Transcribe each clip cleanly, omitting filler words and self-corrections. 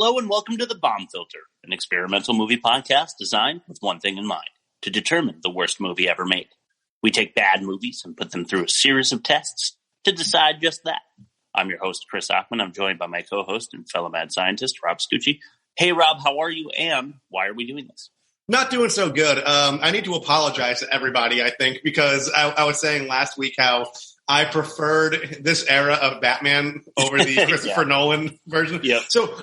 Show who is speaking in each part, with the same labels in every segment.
Speaker 1: Hello and welcome to The Bomb Filter, an experimental movie podcast designed with one thing in mind, to determine the worst movie ever made. We take bad movies and put them through a series of tests to decide just that. I'm your host, Chris Ockman. I'm joined by my co-host and fellow mad scientist, Rob Stucci. Hey, Rob, how are you, and why are we doing this?
Speaker 2: Not doing so good. I need to apologize to everybody, I think, because I was saying last week how I preferred this era of Batman over the Christopher Nolan version.
Speaker 1: Yep.
Speaker 2: So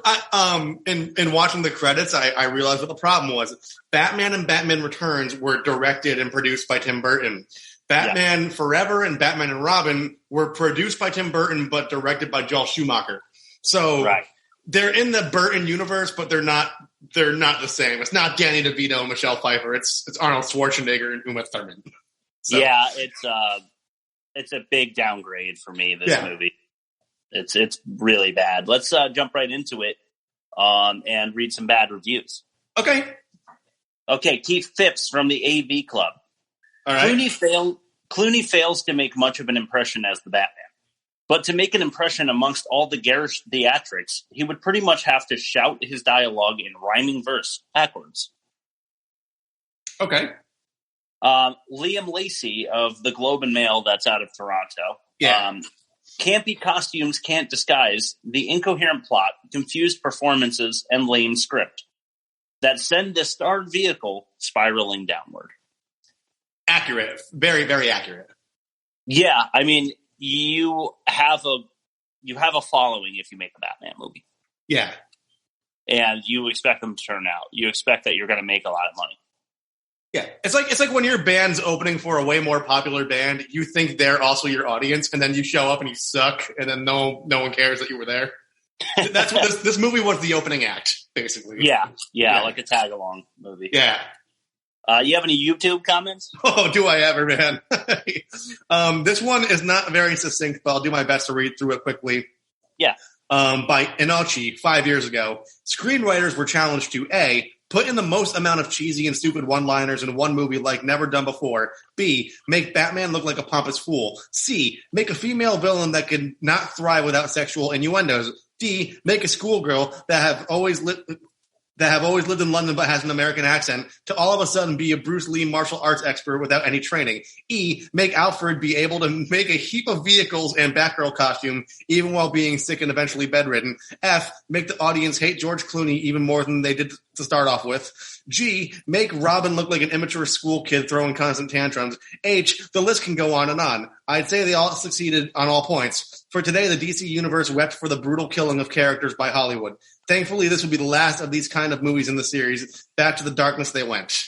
Speaker 2: in watching the credits, I realized what the problem was. Batman and Batman Returns were directed and produced by Tim Burton. Batman Forever and Batman and Robin were produced by Tim Burton but directed by Joel Schumacher. So they're in the Burton universe, but they're not the same. It's not Danny DeVito and Michelle Pfeiffer. It's Arnold Schwarzenegger and Uma Thurman. So.
Speaker 1: Yeah, it's a big downgrade for me, this movie. It's really bad. Let's jump right into it and read some bad reviews. Okay, Keith Phipps from the AV Club. All right. Clooney fails to make much of an impression as the Batman. But to make an impression amongst all the garish theatrics, he would pretty much have to shout his dialogue in rhyming verse backwards.
Speaker 2: Okay.
Speaker 1: Liam Lacey of the Globe and Mail, that's out of Toronto.
Speaker 2: Yeah.
Speaker 1: Campy costumes can't disguise the incoherent plot, confused performances, and lame script that send the starred vehicle spiraling downward.
Speaker 2: Accurate. Very, very accurate.
Speaker 1: Yeah, I mean, you have a following if you make a Batman movie.
Speaker 2: Yeah.
Speaker 1: And you expect them to turn out. You expect that you're going to make a lot of money.
Speaker 2: Yeah, it's like when your band's opening for a way more popular band, you think they're also your audience, and then you show up and you suck, and then no one cares that you were there. That's what this movie was, the opening act, basically.
Speaker 1: Yeah, like a tag-along movie.
Speaker 2: Yeah.
Speaker 1: You have any YouTube comments?
Speaker 2: Oh, do I ever, man. This one is not very succinct, but I'll do my best to read through it quickly.
Speaker 1: Yeah.
Speaker 2: By Inochi 5 years ago, screenwriters were challenged to A, put in the most amount of cheesy and stupid one-liners in one movie like never done before. B, make Batman look like a pompous fool. C, make a female villain that could not thrive without sexual innuendos. D, make a schoolgirl that have always lived in London but has an American accent to all of a sudden be a Bruce Lee martial arts expert without any training. E, make Alfred be able to make a heap of vehicles and Batgirl costume even while being sick and eventually bedridden. F, make the audience hate George Clooney even more than they did to start off with. G, make Robin look like an immature school kid throwing constant tantrums. H, the list can go on and on. I'd say they all succeeded on all points. For today, the DC Universe wept for the brutal killing of characters by Hollywood. Thankfully, this will be the last of these kind of movies in the series. Back to the darkness they went.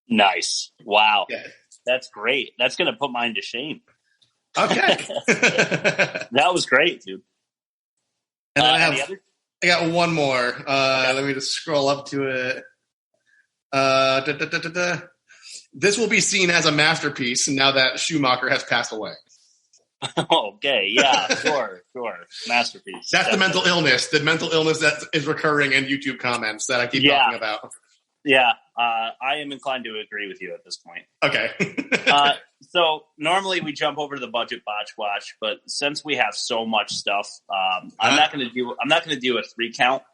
Speaker 1: Nice. Wow.
Speaker 2: Yeah.
Speaker 1: That's great. That's going to put mine to shame.
Speaker 2: Okay.
Speaker 1: That was great, dude.
Speaker 2: And then I got one more. Let me just scroll up to it. This will be seen as a masterpiece now that Schumacher has passed away.
Speaker 1: Okay, yeah, sure. Masterpiece.
Speaker 2: That's the mental illness that is recurring in YouTube comments that I keep talking about.
Speaker 1: Yeah, I am inclined to agree with you at this point.
Speaker 2: Okay.
Speaker 1: So normally we jump over to the budget botch watch, but since we have so much stuff, I'm not going to do a 3 count.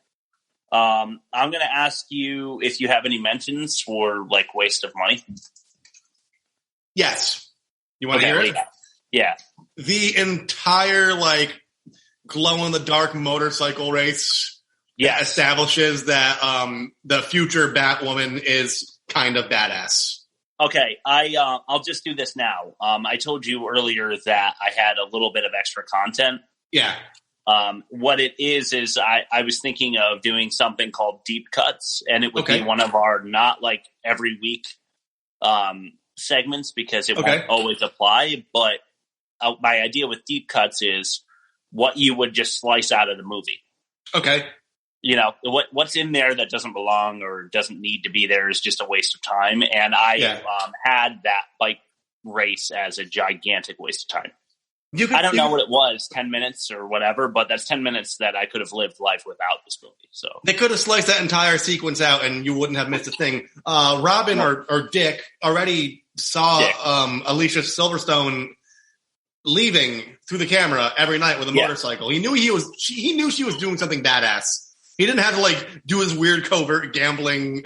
Speaker 1: I'm going to ask you if you have any mentions for like waste of money.
Speaker 2: Yes. You want to hear it?
Speaker 1: Yeah.
Speaker 2: The entire like glow in the dark motorcycle race establishes that the future Batwoman is kind of badass.
Speaker 1: Okay, I'll just do this now. I told you earlier that I had a little bit of extra content.
Speaker 2: Yeah.
Speaker 1: What it is I was thinking of doing something called deep cuts, and it would be one of our not like every week segments because it won't always apply. But my idea with deep cuts is what you would just slice out of the movie.
Speaker 2: Okay.
Speaker 1: You know, what's in there that doesn't belong or doesn't need to be there is just a waste of time. And I had that bike race as a gigantic waste of time. I don't know what it was, 10 minutes or whatever, but that's 10 minutes that I could have lived life without this movie. So
Speaker 2: they could have sliced that entire sequence out and you wouldn't have missed a thing. Robin or Dick already saw Alicia Silverstone leaving through the camera every night with a motorcycle. He knew she was doing something badass. He didn't have to like do his weird covert gambling,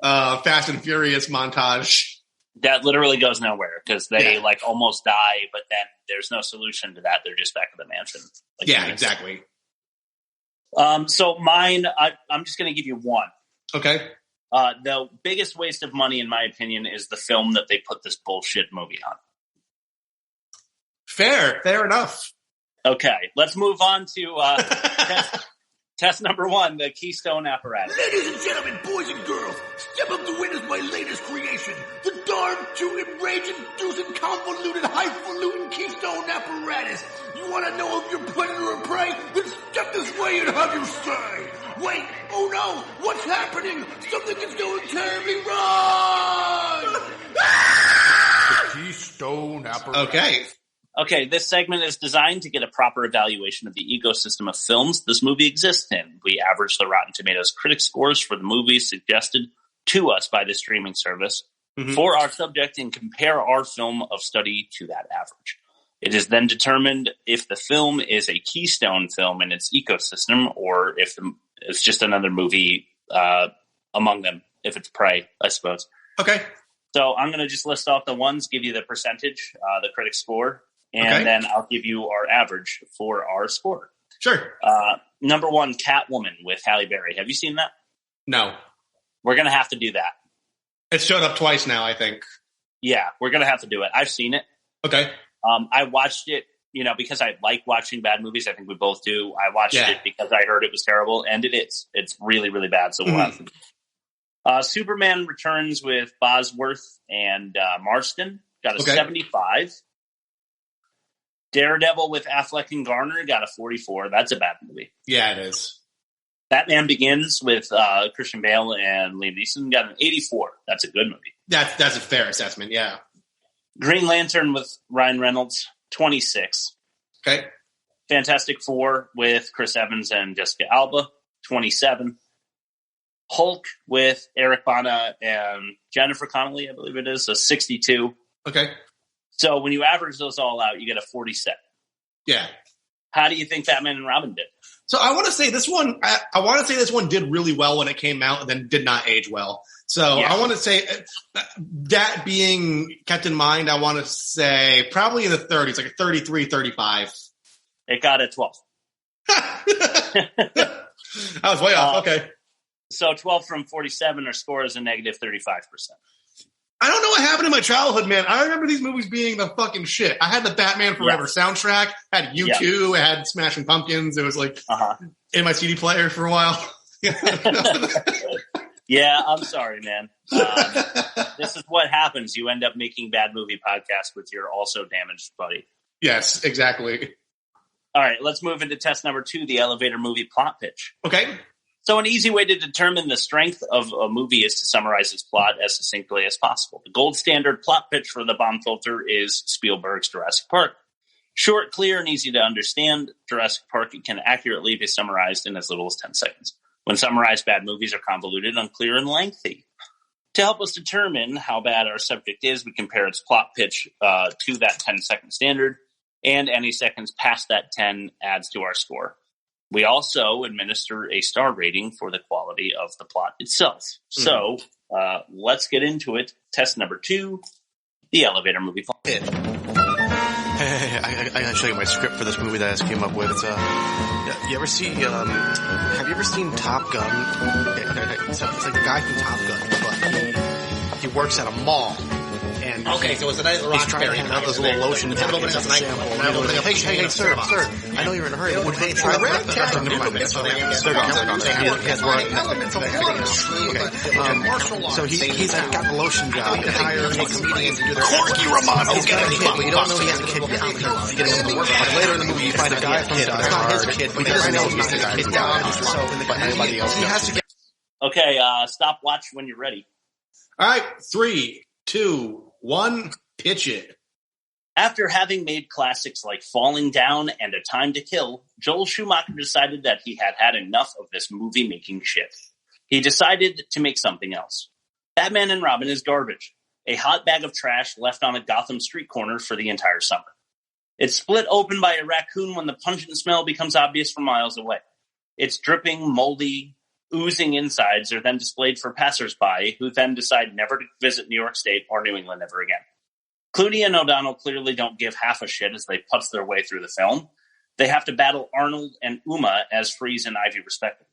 Speaker 2: Fast and Furious montage.
Speaker 1: That literally goes nowhere because they like almost die, but then there's no solution to that. They're just back at the mansion. Like,
Speaker 2: exactly.
Speaker 1: So mine, I'm just going to give you one.
Speaker 2: Okay.
Speaker 1: The biggest waste of money, in my opinion, is the film that they put this bullshit movie on.
Speaker 2: Fair enough.
Speaker 1: Okay, let's move on to test number 1, the Keystone apparatus.
Speaker 3: Ladies and gentlemen, boys and girls, step up to witness my latest creation, the darn, tootin', rage-inducing, convoluted, highfalutin Keystone apparatus. You want to know if you're predator or prey? Then step this way and have your say. Wait, oh no, what's happening? Something is going terribly wrong! The Keystone apparatus.
Speaker 1: Okay, this segment is designed to get a proper evaluation of the ecosystem of films this movie exists in. We average the Rotten Tomatoes critic scores for the movies suggested to us by the streaming service for our subject and compare our film of study to that average. It is then determined if the film is a keystone film in its ecosystem or if it's just another movie among them, if it's prey, I suppose.
Speaker 2: Okay.
Speaker 1: So I'm going to just list off the ones, give you the percentage, the critic score, and then I'll give you our average for our score.
Speaker 2: Sure.
Speaker 1: Number 1, Catwoman with Halle Berry. Have you seen that?
Speaker 2: No.
Speaker 1: We're going to have to do that.
Speaker 2: It showed up twice now, I think.
Speaker 1: Yeah, we're going to have to do it. I've seen it.
Speaker 2: Okay.
Speaker 1: I watched it, because I like watching bad movies. I think we both do. I watched it because I heard it was terrible, and it is. It's really, really bad, so we'll have to do it. Superman Returns with Bosworth and Marston got a 75. Daredevil with Affleck and Garner got a 44. That's a bad movie.
Speaker 2: Yeah, it is.
Speaker 1: Batman Begins with Christian Bale and Liam Neeson got an 84. That's a good movie.
Speaker 2: That's a fair assessment, yeah.
Speaker 1: Green Lantern with Ryan Reynolds, 26.
Speaker 2: Okay.
Speaker 1: Fantastic Four with Chris Evans and Jessica Alba, 27. Hulk with Eric Bana and Jennifer Connelly, I believe it is, a 62.
Speaker 2: Okay.
Speaker 1: So when you average those all out, you get a 47.
Speaker 2: Yeah.
Speaker 1: How do you think Batman and Robin did?
Speaker 2: So I want to say this one. I want to say this one did really well when it came out, and then did not age well. So I want to say that being kept in mind, I want to say probably in the 30s, like a 33, 35.
Speaker 1: It got a 12.
Speaker 2: I was way off. Okay.
Speaker 1: So 12 from 47, our score is a negative 35%.
Speaker 2: I don't know what happened in my childhood, man. I remember these movies being the fucking shit. I had the Batman Forever soundtrack, had U2, I had Smashing Pumpkins. It was like in my CD player for a while.
Speaker 1: Yeah, I'm sorry, man. This is what happens. You end up making bad movie podcasts with your also damaged buddy.
Speaker 2: Yes, exactly.
Speaker 1: All right, let's move into test number 2, the elevator movie plot pitch.
Speaker 2: Okay.
Speaker 1: So an easy way to determine the strength of a movie is to summarize its plot as succinctly as possible. The gold standard plot pitch for the bomb filter is Spielberg's Jurassic Park. Short, clear, and easy to understand, Jurassic Park can accurately be summarized in as little as 10 seconds. When summarized, bad movies are convoluted, unclear, and lengthy. To help us determine how bad our subject is, we compare its plot pitch to that 10-second standard, and any seconds past that 10 adds to our score. We also administer a star rating for the quality of the plot itself. So let's get into it. Test number 2, the elevator movie plot pitch.
Speaker 4: Hey, I gotta show you my script for this movie that I just came up with. It's have you ever seen Top Gun? It's like the guy from Top Gun, but he works at a mall. And
Speaker 2: so it's the night of the
Speaker 4: he's trying to hand out those little lotion packets as a sample. Hey, sir, I know you're in a hurry. Would you try So he's like got the lotion job. He hired a comedian to do their Corky Romano. He's got a kid, but you don't know he has a kid yet. He's getting him to work. But later in the movie, you find a guy from it's not his kid, but he doesn't know he's the kid. But anybody else, he has to get.
Speaker 1: Okay, stop watch when you're ready.
Speaker 2: All right, 3, 2, 1, pitch it.
Speaker 1: After having made classics like Falling Down and A Time to Kill, Joel Schumacher decided that he had had enough of this movie-making shit. He decided to make something else. Batman and Robin is garbage, a hot bag of trash left on a Gotham street corner for the entire summer. It's split open by a raccoon when the pungent smell becomes obvious from miles away. Its dripping, moldy, oozing insides are then displayed for passersby, who then decide never to visit New York State or New England ever again. Clooney and O'Donnell clearly don't give half a shit as they putz their way through the film. They have to battle Arnold and Uma as Freeze and Ivy, respectively.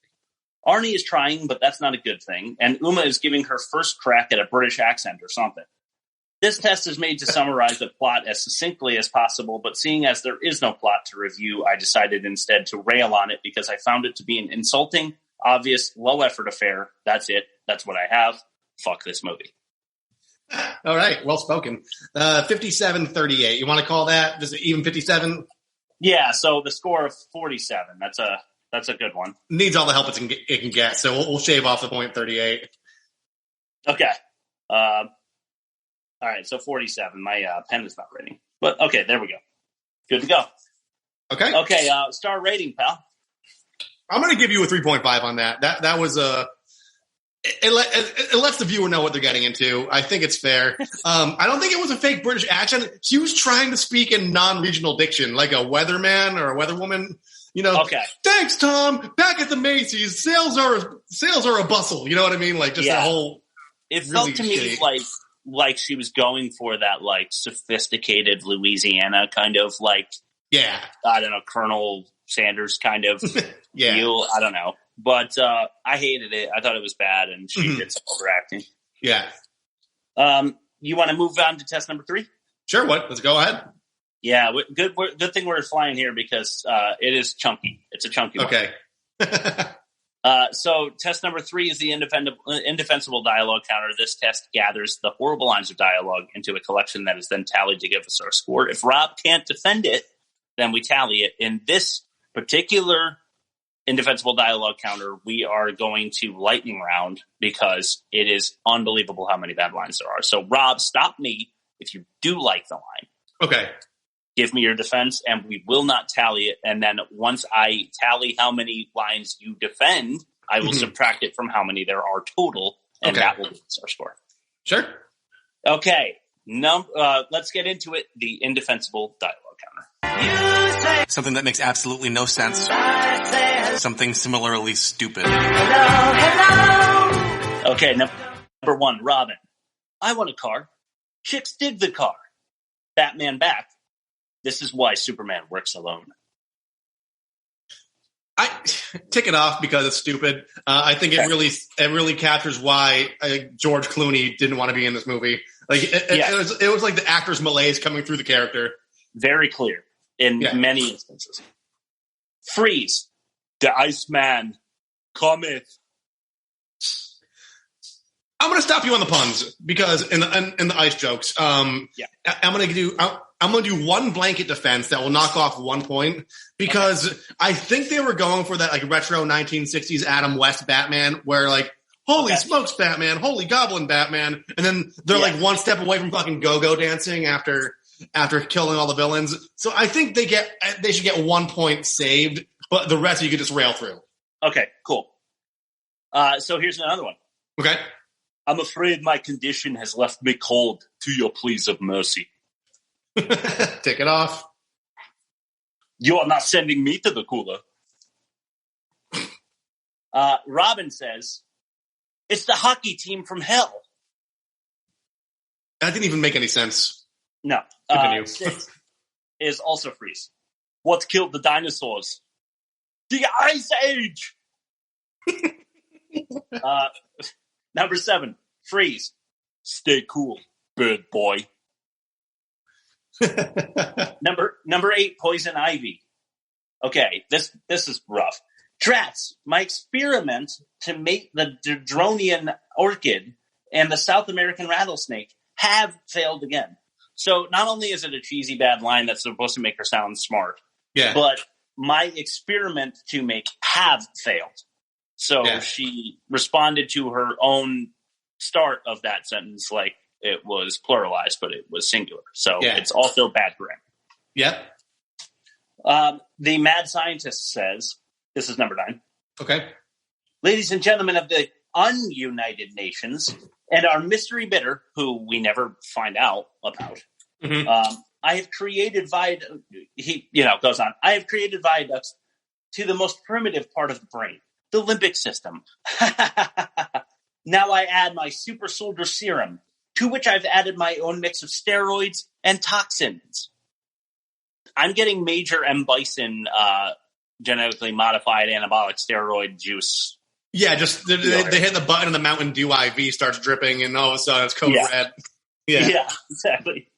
Speaker 1: Arnie is trying, but that's not a good thing, and Uma is giving her first crack at a British accent or something. This test is made to summarize the plot as succinctly as possible, but seeing as there is no plot to review, I decided instead to rail on it because I found it to be an insulting, obvious, low-effort affair. That's it. That's what I have. Fuck this movie.
Speaker 2: All right. Well spoken. 57-38. You want to call that? Is it even 57?
Speaker 1: Yeah, so the score of 47. That's a good one.
Speaker 2: Needs all the help it can get, so we'll shave off the point 38.
Speaker 1: Okay. All right, so 47. My pen is not writing. But, okay, there we go. Good to go.
Speaker 2: Okay.
Speaker 1: Okay, star rating, pal.
Speaker 2: I'm going to give you a 3.5 on that. That was it lets the viewer know what they're getting into. I think it's fair. I don't think it was a fake British accent. She was trying to speak in non-regional diction, like a weatherman or a weatherwoman. You know,
Speaker 1: okay.
Speaker 2: Thanks, Tom. Back at the Macy's, sales are a bustle. You know what I mean? Like just that whole.
Speaker 1: It felt to me like she was going for that like sophisticated Louisiana kind of like, I don't know, Colonel Sanders kind of feel. I don't know, but I hated it. I thought it was bad, and she did some overacting.
Speaker 2: Yeah.
Speaker 1: You want to move on to test number 3?
Speaker 2: Sure. What? Let's go ahead.
Speaker 1: Yeah, good thing we're flying here because it is chunky. It's a chunky one.
Speaker 2: Okay.
Speaker 1: So test number 3 is the indefensible dialogue counter. This test gathers the horrible lines of dialogue into a collection that is then tallied to give us our score. If Rob can't defend it, then we tally it. In this particular indefensible dialogue counter, we are going to lightning round because it is unbelievable how many bad lines there are. So Rob, stop me if you do like the line.
Speaker 2: Okay.
Speaker 1: Give me your defense, and we will not tally it. And then once I tally how many lines you defend, I will subtract it from how many there are total, and that will be our score.
Speaker 2: Sure.
Speaker 1: Okay. Let's get into it. The indefensible dialogue counter.
Speaker 4: Something that makes absolutely no sense. Something similarly stupid.
Speaker 1: Okay, number 1, Robin. I want a car. Chicks dig the car. Batman back. This is why Superman works alone.
Speaker 2: I tick it off because it's stupid. I think it really captures why George Clooney didn't want to be in this movie. Like it was like the actor's malaise coming through the character.
Speaker 1: Very clear in many instances. Freeze. The Iceman cometh.
Speaker 2: I'm going to stop you on the puns because in the ice jokes, I'm going to do one blanket defense that will knock off 1 point because I think they were going for that like retro 1960s Adam West Batman where like, holy smokes Batman, holy goblin Batman. And then they're like one step away from fucking go-go dancing after killing all the villains. So I think they should get 1 point saved, but the rest you could just rail through.
Speaker 1: Okay, cool. So here's another one.
Speaker 2: Okay.
Speaker 1: I'm afraid my condition has left me cold to your pleas of mercy.
Speaker 2: Take it off.
Speaker 1: You are not sending me to the cooler. Robin says, it's the hockey team from hell.
Speaker 2: That didn't even make any sense.
Speaker 1: No. 6 is also Freeze. What killed the dinosaurs? The Ice Age! Number 7, Freeze. Stay cool, bird boy. Number 8, Poison Ivy. Okay, this is rough. Drats, my experiment to mate the Dronian orchid and the South American rattlesnake have failed again. So not only is it a cheesy bad line that's supposed to make her sound smart, but my experiment to make have failed. So she responded to her own start of that sentence like it was pluralized, but it was singular. So it's also bad grammar.
Speaker 2: Yep.
Speaker 1: The mad scientist says, this is number 9.
Speaker 2: Okay.
Speaker 1: Ladies and gentlemen of the ununited nations and our mystery bidder, who we never find out about, I have created goes on. I have created viaducts to the most primitive part of the brain, the limbic system. Now I add my super soldier serum, to which I've added my own mix of steroids and toxins. I'm getting major M. Bison genetically modified anabolic steroid juice.
Speaker 2: Yeah, just they hit the button and the Mountain Dew IV starts dripping, and all of a sudden it's code red.
Speaker 1: Yeah, exactly.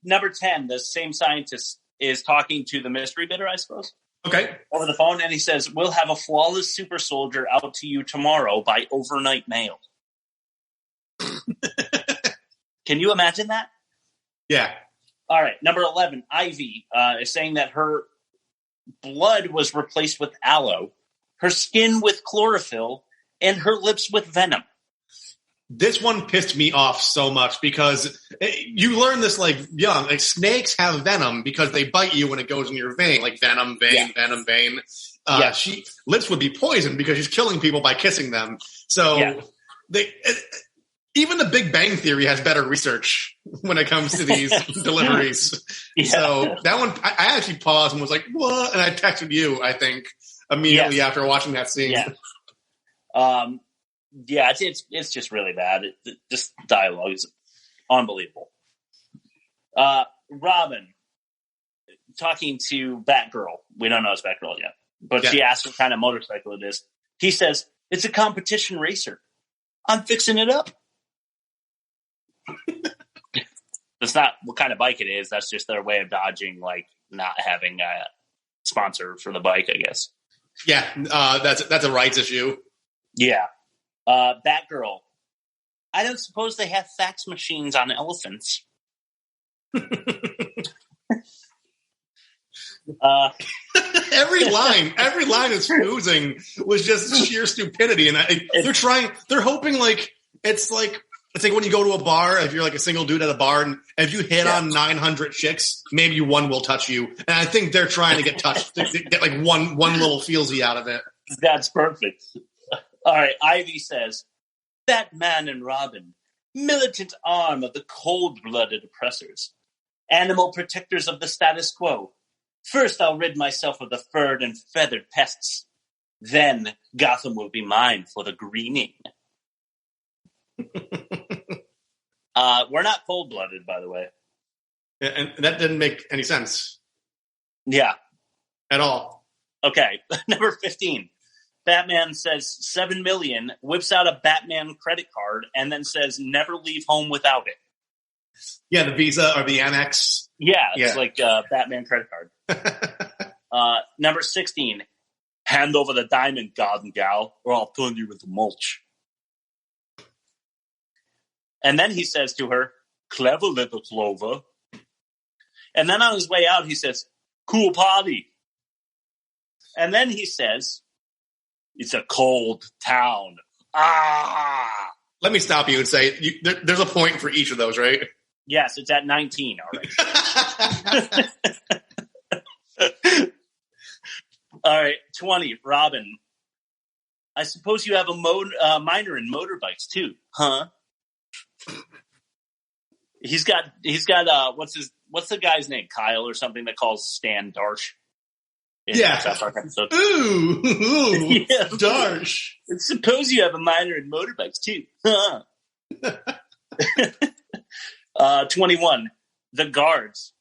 Speaker 1: Number 10, the same scientist is talking to the mystery bidder, I suppose.
Speaker 2: Okay.
Speaker 1: Over the phone, and he says, "We'll have a flawless super soldier out to you tomorrow by overnight mail." Can you imagine that?
Speaker 2: Yeah.
Speaker 1: All right. Number 11, Ivy is saying that her blood was replaced with aloe, her skin with chlorophyll, and her lips with venom.
Speaker 2: This one pissed me off so much because you learn this like young. Like snakes have venom because they bite you when it goes in your vein, like venom, vein, venom, vein. She lips would be poisoned because she's killing people by kissing them. So even the Big Bang Theory has better research when it comes to these deliveries. So that one, I actually paused and was like, "What?" And I texted you, I think, immediately after watching that scene.
Speaker 1: It's just really bad. Just dialogue is unbelievable. Robin talking to Batgirl. We don't know it's Batgirl yet, but she asks what kind of motorcycle it is. He says, "It's a competition racer. I'm fixing it up." That's not what kind of bike it is. That's just their way of dodging, like, not having a sponsor for the bike, I guess.
Speaker 2: Yeah, that's a rights issue.
Speaker 1: Yeah. Batgirl. I don't suppose they have fax machines on elephants.
Speaker 2: Every line is oozing was just sheer stupidity, and they're hoping like it's like when you go to a bar, if you're like a single dude at a bar, and if you hit on 900 chicks, maybe one will touch you, and I think they're trying to get touched, to get like one little feelsy out of it.
Speaker 1: That's perfect. All right, Ivy says, "Batman and Robin, militant arm of the cold-blooded oppressors, animal protectors of the status quo. First, I'll rid myself of the furred and feathered pests. Then, Gotham will be mine for the greening." We're not cold-blooded, by the way.
Speaker 2: Yeah, and that didn't make any sense.
Speaker 1: Yeah.
Speaker 2: At all.
Speaker 1: Okay, number 15. Batman says 7 million, whips out a Batman credit card, and then says never leave home without it.
Speaker 2: Yeah, the Visa or the Amex.
Speaker 1: Yeah, it's like a Batman credit card. Number 16. Hand over the diamond, God and gal, or I'll turn you into mulch. And then he says to her, "Clever little Clover." And then on his way out, he says, "Cool party." And then he says, "It's a cold town."
Speaker 2: Let me stop you and say, there's a point for each of those, right?
Speaker 1: Yes, it's at 19. All right. All right, 20. Robin. I suppose you have a minor in motorbikes too, huh? He's got what's the guy's name? Kyle or something that calls Stan Darsh. South Park episode.
Speaker 2: Ooh, yeah. Darsh.
Speaker 1: Suppose you have a minor in motorbikes too, huh? 21. The guards.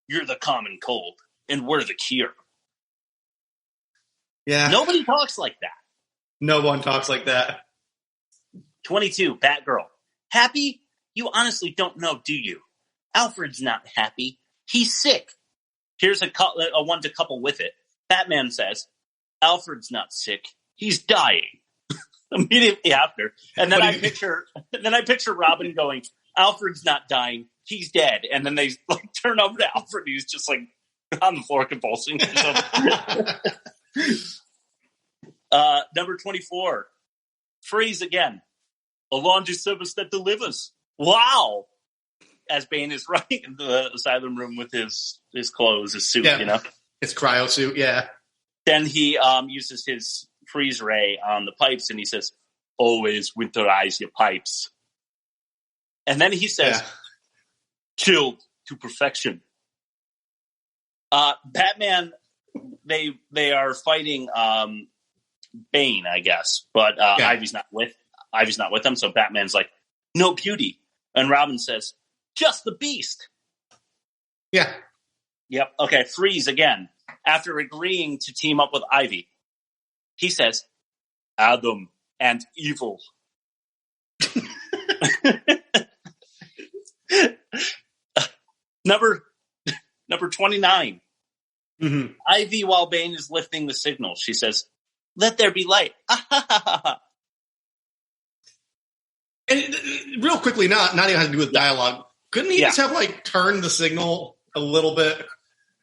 Speaker 1: You're the common cold, and we're the cure.
Speaker 2: Yeah.
Speaker 1: Nobody talks like that.
Speaker 2: No one talks like that.
Speaker 1: 22. Batgirl. Happy? You honestly don't know, do you? Alfred's not happy. He's sick. Here's a one to couple with it. Batman says, "Alfred's not sick. He's dying." Immediately after. And then I picture Robin going, "Alfred's not dying. He's dead." And then they like turn over to Alfred. He's just like on the floor convulsing. Number 24. Freeze again. A laundry service that delivers. Wow. As Bane is running into the asylum room with his clothes, his suit, you know?
Speaker 2: His cryo suit, yeah.
Speaker 1: Then he uses his freeze ray on the pipes and he says, "Always winterize your pipes." And then he says, "Chilled to perfection." Batman they are fighting Bane, I guess, but Ivy's not with them. So Batman's like, no beauty, and Robin says, just the Beast.
Speaker 2: Yeah.
Speaker 1: Yep. Okay. Freeze again. After agreeing to team up with Ivy, he says, Adam and evil. Number 29.
Speaker 2: Mm-hmm.
Speaker 1: Ivy, while Bane is lifting the signal, she says, let there be light.
Speaker 2: And real quickly, not even having to do with dialogue, couldn't he just have turned the signal a little bit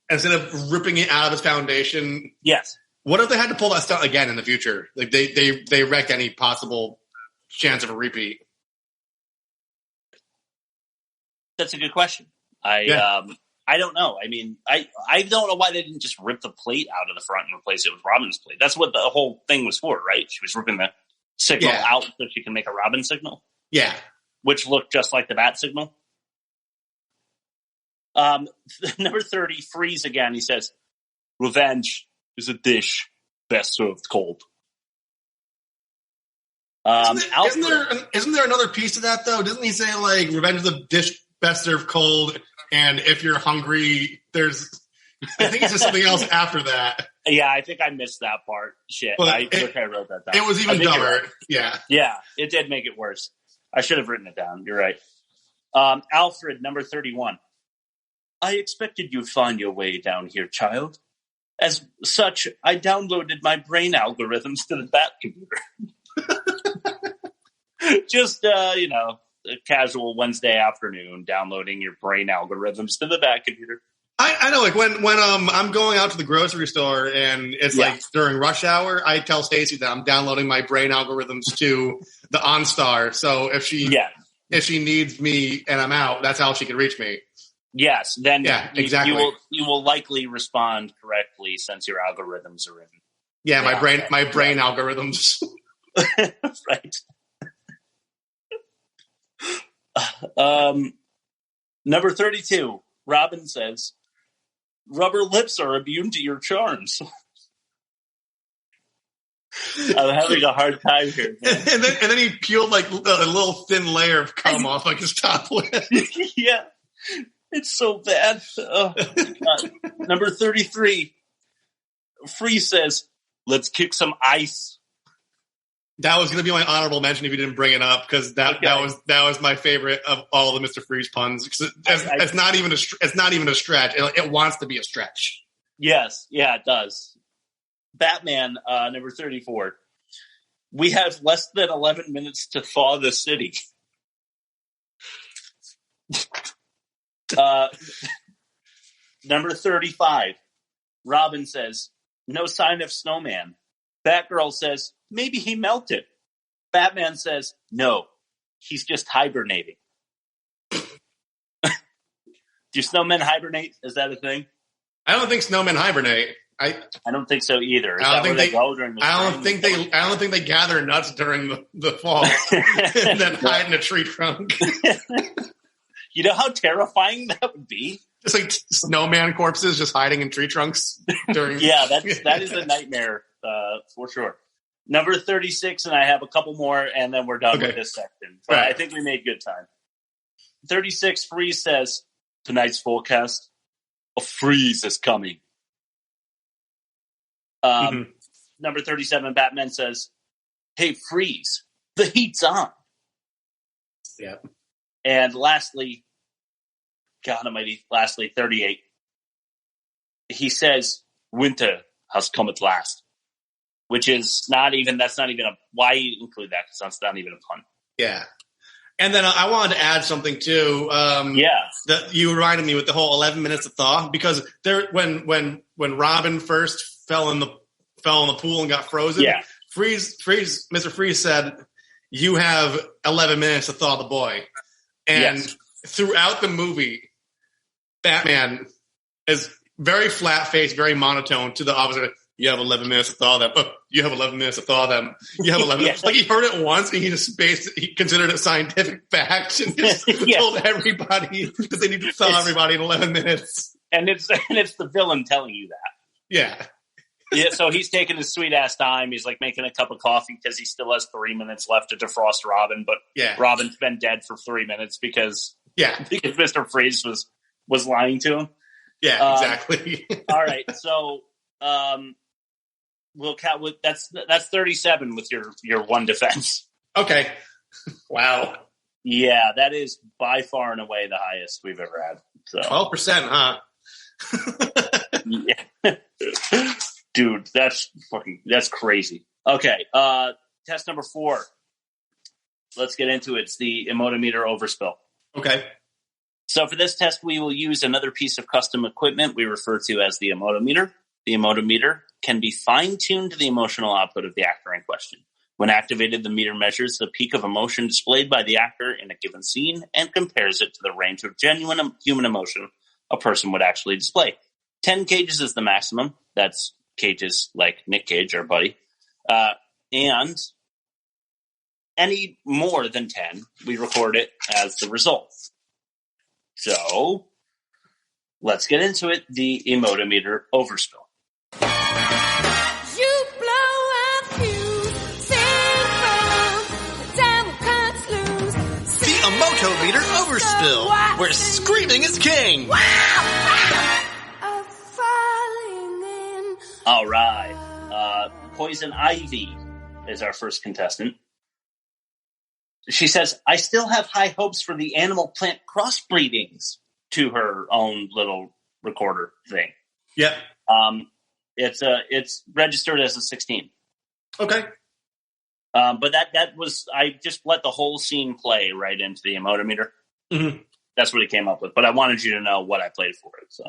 Speaker 2: instead of ripping it out of its foundation?
Speaker 1: Yes.
Speaker 2: What if they had to pull that stunt again in the future? Like they wrecked any possible chance of a repeat?
Speaker 1: That's a good question. I don't know. I mean, I don't know why they didn't just rip the plate out of the front and replace it with Robin's plate. That's what the whole thing was for, right? She was ripping the signal out so she can make a Robin signal.
Speaker 2: Yeah.
Speaker 1: Which looked just like the bat signal. Number 30, Freeze again. He says, revenge is a dish best served cold.
Speaker 2: Isn't there another piece to that, though? Doesn't he say, like, revenge is a dish best served cold, and if you're hungry, I think it's just something else after that.
Speaker 1: Yeah, I think I missed that part. Shit. I wrote that down.
Speaker 2: It was even dumber. Right. Yeah.
Speaker 1: Yeah, it did make it worse. I should have written it down. You're right. Alfred, number 31. I expected you'd find your way down here, child. As such, I downloaded my brain algorithms to the Bat computer. Just, a casual Wednesday afternoon, downloading your brain algorithms to the Bat computer.
Speaker 2: I know, like when I'm going out to the grocery store and it's like during rush hour, I tell Stacy that I'm downloading my brain algorithms to the OnStar. So if she needs me and I'm out, that's how she can reach me.
Speaker 1: Yes, then
Speaker 2: exactly.
Speaker 1: You will likely respond correctly since your algorithms are in.
Speaker 2: Yeah, my brain algorithms.
Speaker 1: Right. Number 32. Robin says, "Rubber lips are immune to your charms." I'm having a hard time here.
Speaker 2: And then he peeled like a little thin layer of cum off like his top lip.
Speaker 1: Yeah. It's so bad. Number 33. Free says, "Let's kick some ice."
Speaker 2: That was going to be my honorable mention if you didn't bring it up, because that was my favorite of all the Mr. Freeze puns. Because it's not even a stretch. It wants to be a stretch.
Speaker 1: Yes, yeah, it does. Batman, number 34. We have less than 11 minutes to thaw the city. Number 35. Robin says, "No sign of snowman." Batgirl says, "Maybe he melted." Batman says, "No, he's just hibernating." Do snowmen hibernate? Is that a thing?
Speaker 2: I don't think snowmen hibernate. I don't
Speaker 1: think so either.
Speaker 2: I don't think they gather nuts during the fall and then hide in a tree trunk.
Speaker 1: You know how terrifying that would be?
Speaker 2: Just like snowman corpses just hiding in tree trunks during.
Speaker 1: Yeah, that is a nightmare for sure. Number 36, and I have a couple more, and then we're done with this section. But I think we made good time. 36, Freeze says, "Tonight's forecast, a freeze is coming." Number 37, Batman says, "Hey, Freeze, the heat's on."
Speaker 2: Yeah.
Speaker 1: And lastly, God almighty, 38, he says, "Winter has come at last." Which is that's not even why you include that, because that's not even a pun.
Speaker 2: Yeah. And then I wanted to add something too. That you reminded me with the whole 11 minutes of thaw, because when Robin first fell in the pool and got frozen, Mr. Freeze said, "You have 11 minutes to thaw the boy." And throughout the movie, Batman is very flat faced, very monotone to the opposite. "You have 11 minutes to thaw them. Oh, you have 11 minutes to thaw them. You have 11 minutes." Like he heard it once and he considered it scientific fact and just told everybody that they need to thaw everybody in 11 minutes.
Speaker 1: And it's the villain telling you that.
Speaker 2: Yeah.
Speaker 1: Yeah, so he's taking his sweet-ass time. He's, like, making a cup of coffee because he still has 3 minutes left to defrost Robin, but Robin's been dead for 3 minutes because Mr. Freeze was lying to him.
Speaker 2: Yeah, exactly.
Speaker 1: All right, so we'll count with that's 37 with your one defense.
Speaker 2: Okay. Wow.
Speaker 1: Yeah, that is by far and away the highest we've ever had. So
Speaker 2: 12%, huh?
Speaker 1: Yeah. Dude, that's crazy. Okay, test number 4. Let's get into it. It's the emotometer overspill.
Speaker 2: Okay.
Speaker 1: So for this test, we will use another piece of custom equipment we refer to as the emotometer. The emotometer can be fine-tuned to the emotional output of the actor in question. When activated, the meter measures the peak of emotion displayed by the actor in a given scene and compares it to the range of genuine human emotion a person would actually display. 10 cages is the maximum. That's cages like Nick Cage, our buddy. And any more than 10, we record it as the result. So let's get into it. The emotometer overspill.
Speaker 5: You blow a fuse, sing from, the devil cuts loose.
Speaker 4: The emotometer overspill, where screaming is king.
Speaker 1: All right. Poison Ivy is our first contestant. She says, I still have high hopes for the animal-plant crossbreedings to her own little recorder thing.
Speaker 2: Yep.
Speaker 1: It's registered as a 16.
Speaker 2: Okay.
Speaker 1: But that was, I just let the whole scene play right into the emotometer.
Speaker 2: Mm-hmm.
Speaker 1: That's what he came up with. But I wanted you to know what I played for it. So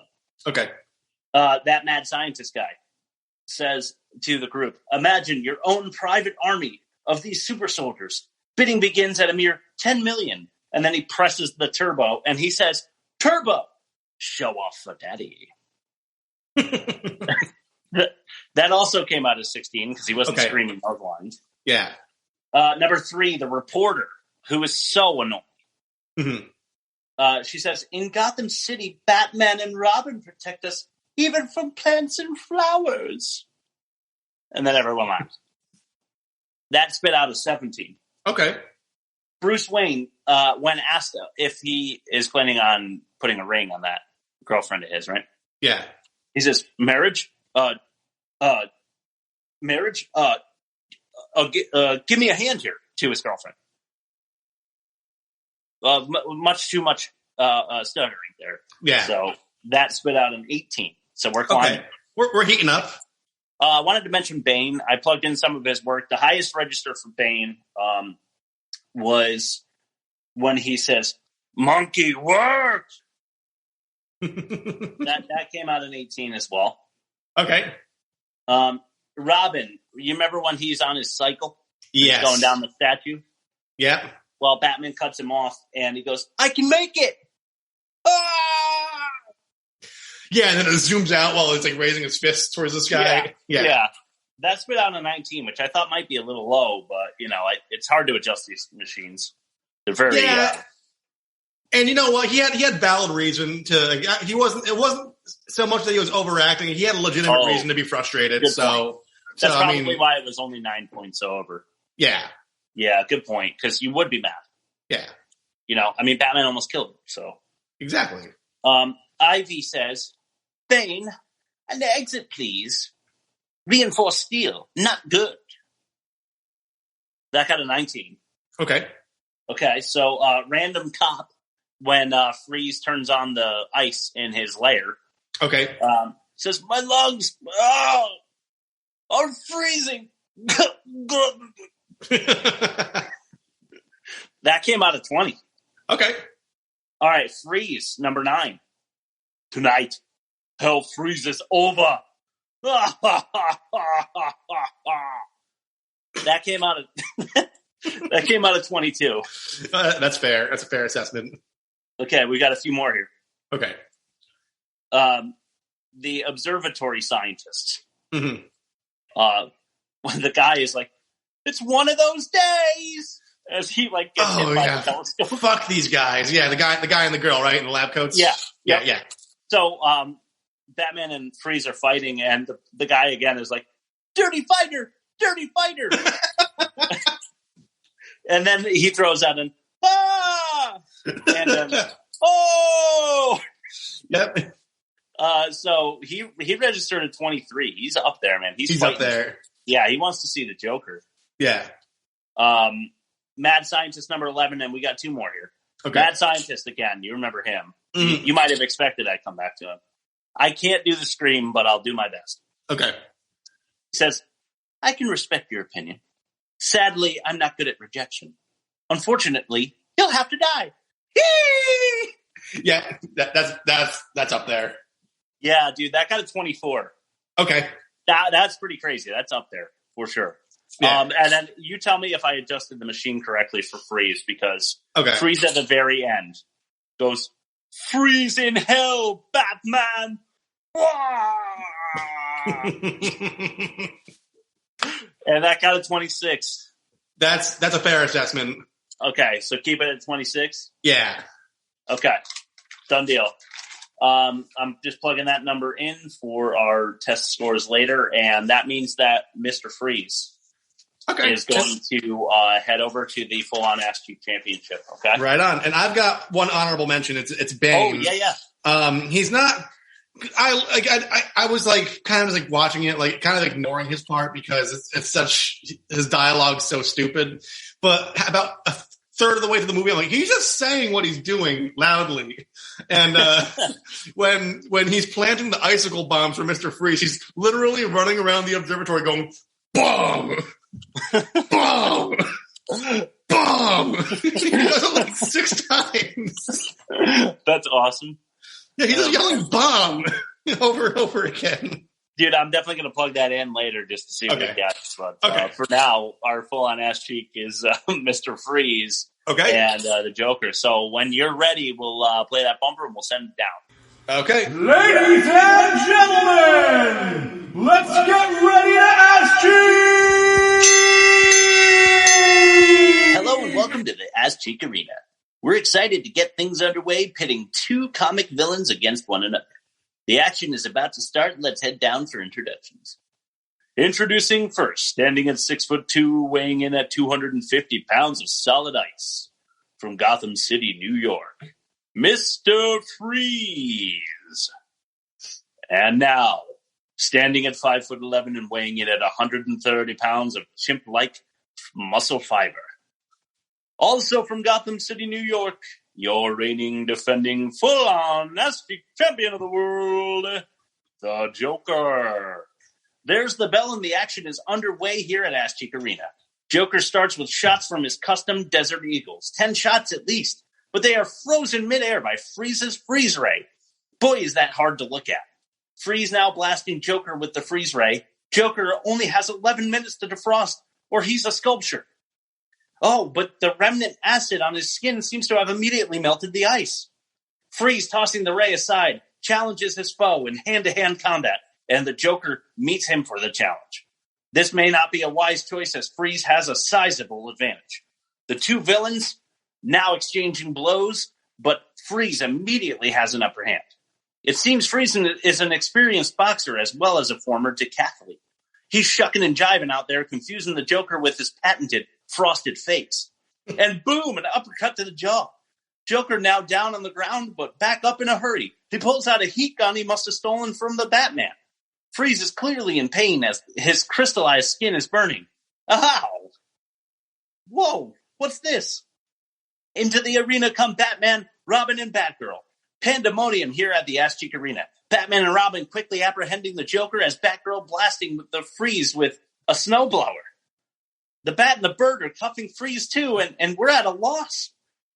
Speaker 2: okay.
Speaker 1: That mad scientist guy says to the group, imagine your own private army of these super soldiers. Bidding begins at a mere 10 million. And then he presses the turbo and he says, Turbo, show off for daddy. That also came out as 16 because he wasn't screaming those lines.
Speaker 2: Yeah.
Speaker 1: Number 3, the reporter, who is so annoying.
Speaker 2: Mm-hmm.
Speaker 1: She says, in Gotham City, Batman and Robin protect us even from plants and flowers. And then everyone laughs. That spit out a 17.
Speaker 2: Okay.
Speaker 1: Bruce Wayne, when asked if he is planning on putting a ring on that girlfriend of his, right?
Speaker 2: Yeah.
Speaker 1: He says, marriage? Marriage? Give me a hand here, to his girlfriend. Much too much stuttering there.
Speaker 2: Yeah.
Speaker 1: So that spit out an 18. So we're climbing.
Speaker 2: Okay. We're heating up.
Speaker 1: I wanted to mention Bane. I plugged in some of his work. The highest register for Bane was when he says, monkey work. that came out in 18 as well.
Speaker 2: Okay.
Speaker 1: Robin, you remember when he's on his cycle?
Speaker 2: Yes.
Speaker 1: He's going down the statue?
Speaker 2: Yep.
Speaker 1: Well, Batman cuts him off and he goes, I can make it. Ah!
Speaker 2: Yeah, and then it zooms out while it's like raising his fists towards the sky.
Speaker 1: Yeah. That spit out a 19, which I thought might be a little low, but it's hard to adjust these machines. They're very. Yeah.
Speaker 2: And you know what? He had valid reason to. It wasn't so much that he was overacting. He had a legitimate reason to be frustrated. So
Speaker 1: that's probably why it was only 9 points over.
Speaker 2: Yeah.
Speaker 1: Yeah, good point. Because you would be mad.
Speaker 2: Yeah.
Speaker 1: Batman almost killed him. So
Speaker 2: exactly.
Speaker 1: Ivy says, Bane, an exit, please. Reinforced steel, not good. That got a 19. Okay, so random cop, when Freeze turns on the ice in his lair, says, my lungs are freezing. That came out of 20.
Speaker 2: Okay.
Speaker 1: All right, Freeze, number 9. Tonight, hell freezes over. That came out of 22.
Speaker 2: That's fair. That's a fair assessment.
Speaker 1: Okay, we got a few more here.
Speaker 2: Okay.
Speaker 1: The observatory scientist.
Speaker 2: Mm-hmm.
Speaker 1: When the guy is like, it's one of those days, as he gets hit by the telescope.
Speaker 2: Fuck these guys. Yeah, the guy and the girl, right, in the lab coats.
Speaker 1: Yeah.
Speaker 2: Yeah.
Speaker 1: So Batman and Freeze are fighting, and the guy again is like, "Dirty fighter, dirty fighter," and then he throws out an "ah," and then "oh."
Speaker 2: Yep.
Speaker 1: So he registered at 23. He's up there, man. He's
Speaker 2: up there.
Speaker 1: Yeah, he wants to see the Joker.
Speaker 2: Yeah.
Speaker 1: Mad Scientist number 11, and we got 2 more here.
Speaker 2: Okay.
Speaker 1: Mad Scientist again. You remember him? Mm-hmm. You might have expected I'd come back to him. I can't do the scream, but I'll do my best.
Speaker 2: Okay.
Speaker 1: He says, "I can respect your opinion. Sadly, I'm not good at rejection. Unfortunately, he'll have to die."
Speaker 2: Yeah, that's up there.
Speaker 1: Yeah, dude, that got a 24.
Speaker 2: Okay.
Speaker 1: That's pretty crazy. That's up there for sure. Yeah. And then you tell me if I adjusted the machine correctly for Freeze, because Freeze at the very end goes, "Freeze in hell, Batman!" And that got a 26.
Speaker 2: That's a fair assessment.
Speaker 1: Okay, so keep it at 26?
Speaker 2: Yeah.
Speaker 1: Okay, done deal. I'm just plugging that number in for our test scores later, and that means that Mr. Freeze is going to head over to the full-on Ass Cheek Championship. Okay,
Speaker 2: right on. And I've got one honorable mention. It's Bane.
Speaker 1: Oh yeah.
Speaker 2: He's not. I was like kind of like watching it, like kind of ignoring his part because it's such, his dialogue's so stupid. But about a third of the way through the movie, I'm like, he's just saying what he's doing loudly. And when he's planting the icicle bombs for Mr. Freeze, he's literally running around the observatory going, "Bomb! Bomb! Bomb!" He does it like 6 times.
Speaker 1: That's awesome.
Speaker 2: Yeah, he's just yelling "bomb" over and over again.
Speaker 1: Dude, I'm definitely going to plug that in later just to see what it gets. But for now, our full-on ass cheek is Mr. Freeze and the Joker. So when you're ready, we'll play that bumper and we'll send it down.
Speaker 3: Okay. Ladies and gentlemen, let's get ready to ass cheek!
Speaker 1: Hello and welcome to the Ass Cheek Arena. We're excited to get things underway, pitting 2 comic villains against one another. The action is about to start. Let's head down for introductions. Introducing first, standing at 6'2", weighing in at 250 pounds of solid ice, from Gotham City, New York, Mr. Freeze. And now, standing at 5'11" and weighing in at 130 pounds of chimp-like muscle fiber. Also from Gotham City, New York, your reigning, defending, full-on nasty champion of the world, the Joker. There's the bell and the action is underway here at Ass Cheek Arena. Joker starts with shots from his custom Desert Eagles, 10 shots at least, but they are frozen midair by Freeze's freeze ray. Boy, is that hard to look at. Freeze now blasting Joker with the freeze ray. Joker only has 11 minutes to defrost, or he's a sculpture. Oh, but the remnant acid on his skin seems to have immediately melted the ice. Freeze, tossing the ray aside, challenges his foe in hand-to-hand combat, and the Joker meets him for the challenge. This may not be a wise choice as Freeze has a sizable advantage. The 2 villains now exchanging blows, but Freeze immediately has an upper hand. It seems Freeze is an experienced boxer as well as a former decathlete. He's shucking and jiving out there, confusing the Joker with his patented frosted face. And boom, an uppercut to the jaw. Joker now down on the ground, but back up in a hurry. He pulls out a heat gun he must have stolen from the Batman. Freeze is clearly in pain as his crystallized skin is burning. Ow! Whoa, what's this? Into the arena come Batman, Robin, and Batgirl. Pandemonium here at the Ass Cheek Arena. Batman and Robin quickly apprehending the Joker as Batgirl blasting the Freeze with a snowblower. The Bat and the Bird are cuffing Freeze too, and we're at a loss.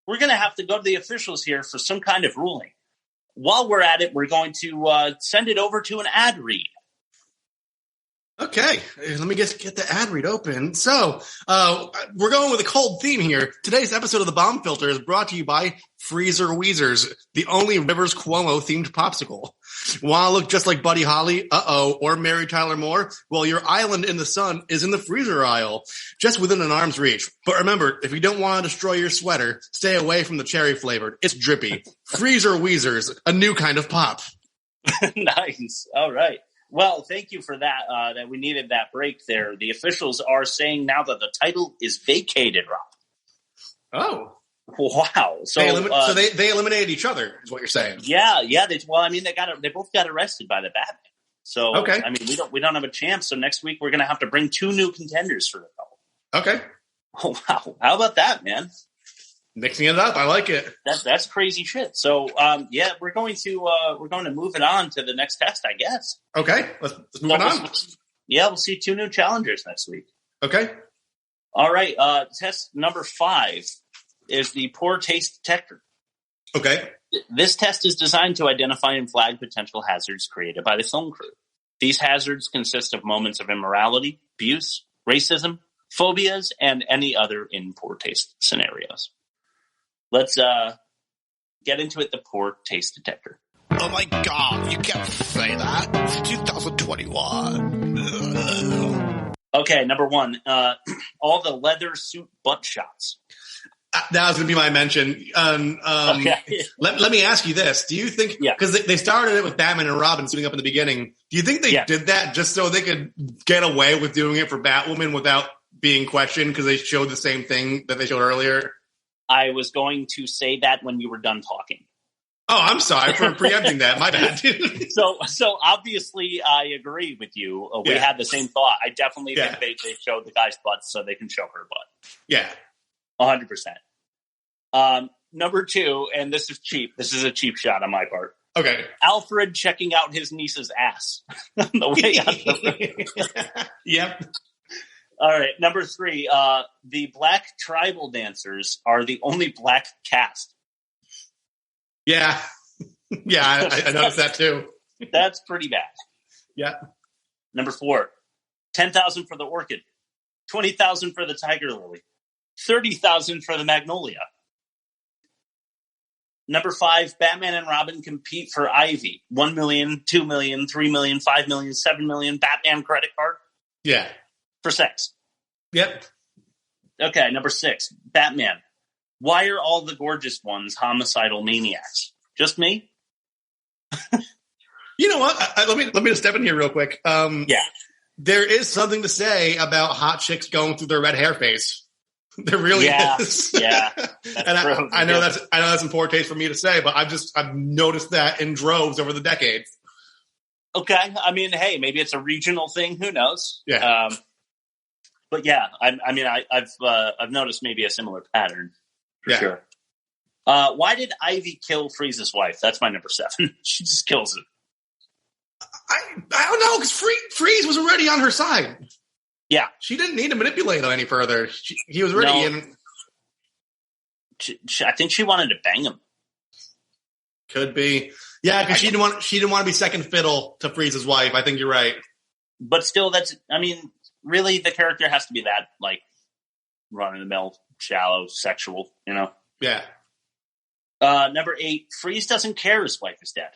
Speaker 1: We're going to have to go to the officials here for some kind of ruling. While we're at it, we're going to send it over to an ad read.
Speaker 2: Okay, let me just get the ad read open. So, we're going with a cold theme here. Today's episode of The Bomb Filter is brought to you by Freezer Weezers, the only Rivers Cuomo themed popsicle. Want to look just like Buddy Holly? Or Mary Tyler Moore? Well, your island in the sun is in the freezer aisle, just within an arm's reach. But remember, if you don't want to destroy your sweater, stay away from the cherry flavored. It's drippy. Freezer Weezers, a new kind of pop.
Speaker 1: Nice. All right. Well, thank you for that. That we needed that break there. The officials are saying now that the title is vacated, Rob.
Speaker 2: Oh.
Speaker 1: Wow. So
Speaker 2: they eliminated each other, is what you're saying.
Speaker 1: Yeah. They both got arrested by the Batman. So
Speaker 2: okay.
Speaker 1: I mean, we don't have a chance. So next week we're going to have to bring 2 new contenders for the title.
Speaker 2: Okay.
Speaker 1: Oh, wow. How about that, man?
Speaker 2: Mixing it up. I like it.
Speaker 1: That's crazy shit. So we're going to move it on to the next test, I guess.
Speaker 2: Okay. Let's move it on.
Speaker 1: We'll see 2 new challengers next week.
Speaker 2: Okay.
Speaker 1: All right. Test number 5 is the poor taste detector.
Speaker 2: Okay.
Speaker 1: This test is designed to identify and flag potential hazards created by the film crew. These hazards consist of moments of immorality, abuse, racism, phobias, and any other in poor taste scenarios. Let's get into it. The poor taste detector.
Speaker 3: Oh my God, you can't say that. It's 2021.
Speaker 1: Okay, number 1, all the leather suit butt shots.
Speaker 2: That was going to be my mention.
Speaker 1: Okay.
Speaker 2: Let me ask you this. Do you think, because they started it with Batman and Robin suiting up in the beginning, do you think they did that just so they could get away with doing it for Batwoman without being questioned because they showed the same thing that they showed earlier?
Speaker 1: I was going to say that when you were done talking.
Speaker 2: Oh, I'm sorry for preempting that. My bad.
Speaker 1: So obviously I agree with you. We had the same thought. I definitely think they showed the guy's butt so they can show her butt.
Speaker 2: Yeah.
Speaker 1: 100%. Number 2, and this is cheap. This is a cheap shot on my part.
Speaker 2: Okay.
Speaker 1: Alfred checking out his niece's ass on the way out the
Speaker 2: Yep.
Speaker 1: All right. Number 3, the black tribal dancers are the only black cast.
Speaker 2: Yeah. Yeah, I noticed that too.
Speaker 1: That's pretty bad.
Speaker 2: Yeah.
Speaker 1: Number 4, 10,000 for the orchid, 20,000 for the tiger lily, 30,000 for the magnolia. Number 5, Batman and Robin compete for Ivy. 1 million, 2 million, 3 million, 5 million, 7 million. Batman credit card.
Speaker 2: Yeah.
Speaker 1: For sex.
Speaker 2: Yep.
Speaker 1: Okay, number 6, Batman. Why are all the gorgeous ones homicidal maniacs? Just me?
Speaker 2: You know what? Let me just step in here real quick. There is something to say about hot chicks going through their red hair phase. There really is.
Speaker 1: Yeah.
Speaker 2: And I know that's in poor taste for me to say, but I've noticed that in droves over the decades.
Speaker 1: Okay. I mean, hey, maybe it's a regional thing. Who knows?
Speaker 2: Yeah.
Speaker 1: But yeah, I've noticed maybe a similar pattern for sure. Why did Ivy kill Freeze's wife? That's my number 7. She just kills him.
Speaker 2: I don't know, because Freeze was already on her side.
Speaker 1: Yeah.
Speaker 2: She didn't need to manipulate him any further. He was already in.
Speaker 1: I think she wanted to bang him.
Speaker 2: Could be. Yeah, because she didn't want to be second fiddle to Freeze's wife. I think you're right.
Speaker 1: But still, really, the character has to be that, like, run-of-the-mill, shallow, sexual, you know?
Speaker 2: Yeah.
Speaker 1: Number 8, Freeze doesn't care his wife is dead.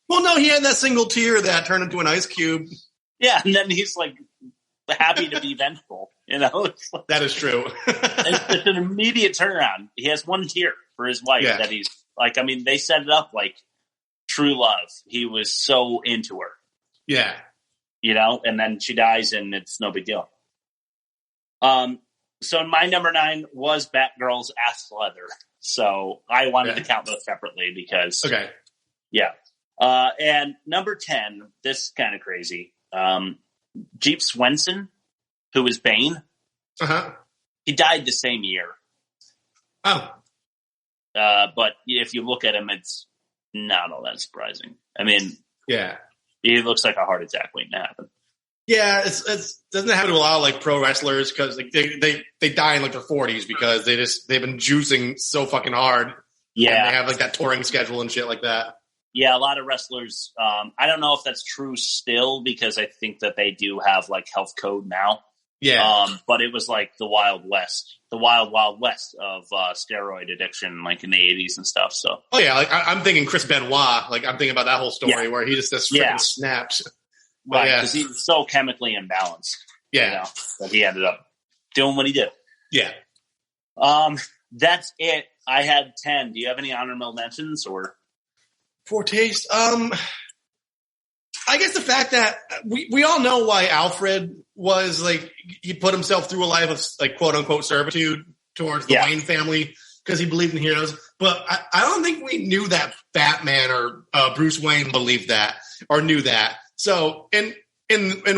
Speaker 2: Well, no, he had that single tear that turned into an ice cube.
Speaker 1: Yeah, and then he's, like, happy to be vengeful, you know?
Speaker 2: That is true.
Speaker 1: It's an immediate turnaround. He has 1 tear for his wife that he's, like, they set it up like true love. He was so into her.
Speaker 2: Yeah.
Speaker 1: You know, and then she dies and it's no big deal. So my number 9 was Batgirl's ass leather. So I wanted to count those separately because.
Speaker 2: Okay.
Speaker 1: Yeah. And number 10, this is kind of crazy. Jeep Swenson, who was Bane.
Speaker 2: Uh-huh.
Speaker 1: He died the same year.
Speaker 2: Oh.
Speaker 1: But if you look at him, it's not all that surprising. I mean. Yeah. He looks like a heart attack waiting to happen.
Speaker 2: Yeah, it's doesn't happen to a lot of like pro wrestlers because like they die in like their 40s because they've been juicing so fucking hard.
Speaker 1: Yeah,
Speaker 2: and they have like that touring schedule and shit like that.
Speaker 1: Yeah, a lot of wrestlers. I don't know if that's true still because I think that they do have like health code now.
Speaker 2: Yeah,
Speaker 1: but it was like the wild west of steroid addiction, like in the 80s and stuff. So,
Speaker 2: oh yeah, like I'm thinking Chris Benoit. Like I'm thinking about that whole story where he just freaking snapped.
Speaker 1: Right, because he was so chemically imbalanced.
Speaker 2: Yeah,
Speaker 1: you know, that he ended up doing what he did.
Speaker 2: Yeah.
Speaker 1: That's it. I had 10. Do you have any honorable mentions or?
Speaker 2: Foretaste. I guess the fact that we all know why Alfred was like, he put himself through a life of like quote unquote servitude towards the Wayne family because he believed in heroes. But I don't think we knew that Batman or Bruce Wayne believed that or knew that. So in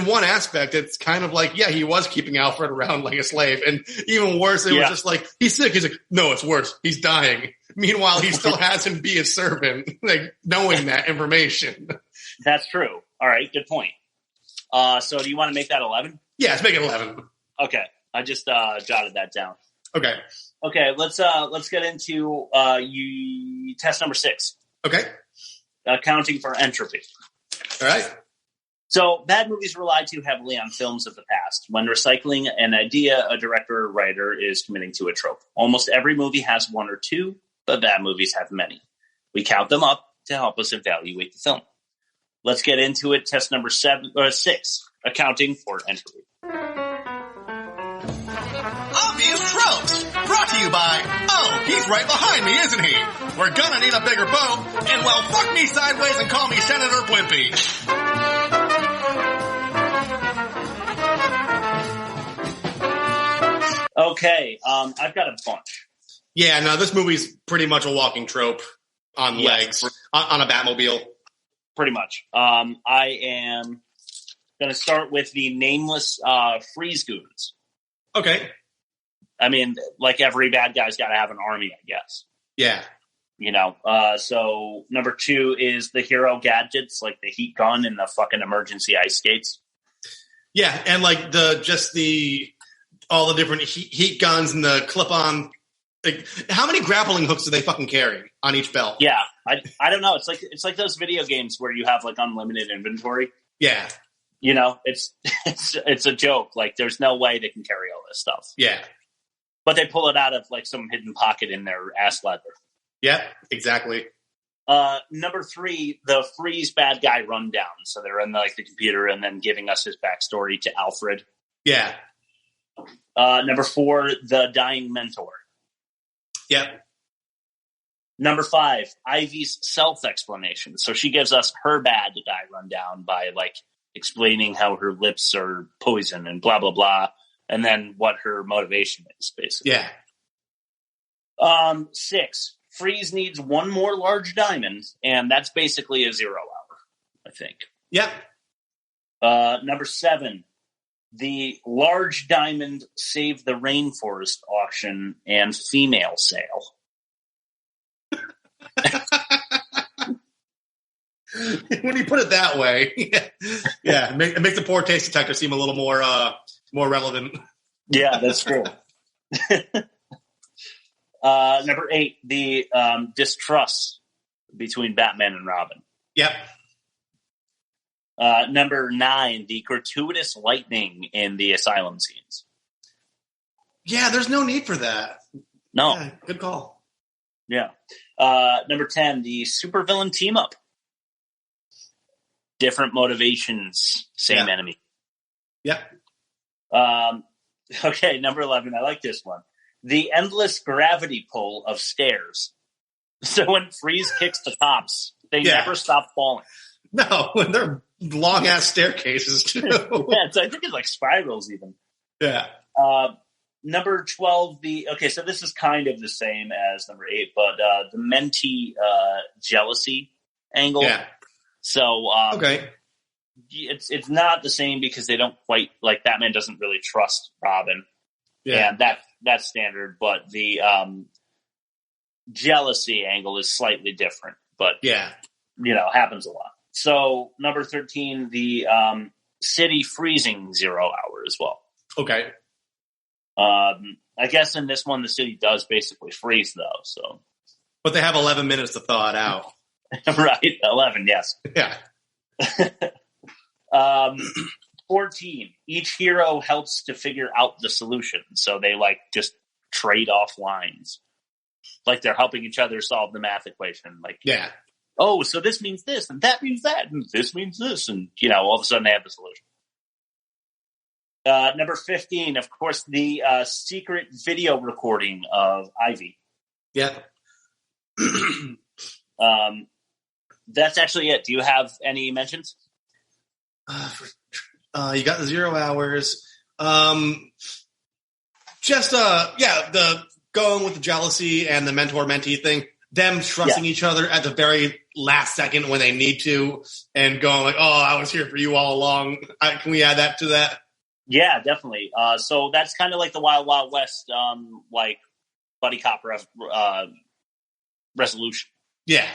Speaker 2: one aspect, it's kind of like, yeah, he was keeping Alfred around like a slave. And even worse, it was just like, he's sick. He's like, no, it's worse. He's dying. Meanwhile, he still has him be a servant, like knowing that information.
Speaker 1: That's true. All right. Good point. So do you want to make that 11?
Speaker 2: Yeah, let's make it 11.
Speaker 1: Okay. I just jotted that down.
Speaker 2: Okay.
Speaker 1: Okay. Let's get into test number 6.
Speaker 2: Okay.
Speaker 1: Accounting for entropy.
Speaker 2: All right.
Speaker 1: So bad movies rely too heavily on films of the past. When recycling an idea, a director or writer is committing to a trope. Almost every movie has one or two, but bad movies have many. We count them up to help us evaluate the film. Let's get into it. Test number 6, accounting for entropy.
Speaker 4: Obvious tropes. Brought to you by, oh, he's right behind me, isn't he? We're gonna need a bigger boat, and well, fuck me sideways and call me Senator Blimpy.
Speaker 1: Okay, I've got a bunch.
Speaker 2: Yeah, no, this movie's pretty much a walking trope on legs, on a Batmobile.
Speaker 1: Pretty much. I am going to start with the nameless freeze goons.
Speaker 2: Okay.
Speaker 1: I mean, like every bad guy's got to have an army, I guess.
Speaker 2: Yeah.
Speaker 1: You know, so number 2 is the hero gadgets, like the heat gun and the fucking emergency ice skates.
Speaker 2: Yeah, and like all the different heat guns and the clip-on. Like, how many grappling hooks do they fucking carry on each belt?
Speaker 1: Yeah, I don't know. It's like those video games where you have like unlimited inventory.
Speaker 2: Yeah,
Speaker 1: you know, it's a joke. Like, there's no way they can carry all this stuff.
Speaker 2: Yeah,
Speaker 1: but they pull it out of like some hidden pocket in their ass leather.
Speaker 2: Yeah, exactly.
Speaker 1: Number 3, the freeze bad guy rundown. So they're in like the computer and then giving us his backstory to Alfred.
Speaker 2: Yeah.
Speaker 1: Number 4, the dying mentor.
Speaker 2: Yep.
Speaker 1: Number 5, Ivy's self-explanation. So she gives us her bad guy rundown by like explaining how her lips are poison and blah, blah, blah. And then what her motivation is, basically.
Speaker 2: Yeah.
Speaker 1: 6, Freeze needs one more large diamond, and that's basically a 0 hour, I think.
Speaker 2: Yep.
Speaker 1: Number 7, the large diamond save the rainforest auction and female sale.
Speaker 2: When you put it that way, yeah, it makes the poor taste detector seem a little more relevant.
Speaker 1: Yeah, that's true. Number 8, the distrust between Batman and Robin.
Speaker 2: Yep.
Speaker 1: Number 9, the gratuitous lightning in the asylum scenes.
Speaker 2: Yeah, there's no need for that.
Speaker 1: No.
Speaker 2: Yeah, good call.
Speaker 1: Yeah. Number 10, the supervillain team up. Different motivations, same enemy.
Speaker 2: Yep.
Speaker 1: Okay, number 11, I like this one. The endless gravity pull of stairs. So when Freeze kicks the tops, they never stop falling.
Speaker 2: No, they're long-ass staircases, too.
Speaker 1: I think it's like spirals, even.
Speaker 2: Yeah.
Speaker 1: Number 12, so this is kind of the same as number 8, but the mentee jealousy angle. Yeah. So,
Speaker 2: okay.
Speaker 1: It's not the same because they don't quite, like, Batman doesn't really trust Robin. Yeah. And that's standard, but the jealousy angle is slightly different, but, happens a lot. So, number 13, the city freezing 0 hour as well.
Speaker 2: Okay.
Speaker 1: I guess in this one, the city does basically freeze, though. So,
Speaker 2: but they have 11 minutes to thaw it out.
Speaker 1: Right, 11, yes.
Speaker 2: Yeah.
Speaker 1: 14, each hero helps to figure out the solution. So they like just trade off lines. Like they're helping each other solve the math equation. Like, oh, so this means this, and that means that, and this means this. And, all of a sudden they have the solution. Number 15, of course, the secret video recording of Ivy.
Speaker 2: Yeah.
Speaker 1: That's actually it. Do you have any mentions?
Speaker 2: You got the 0 hours. The going with the jealousy and the mentor-mentee thing. Them trusting each other at the very last second when they need to, and going like, "Oh, I was here for you all along." Can we add that to that?
Speaker 1: Yeah, definitely. So that's kind of like the Wild Wild West, like buddy cop resolution.
Speaker 2: Yeah.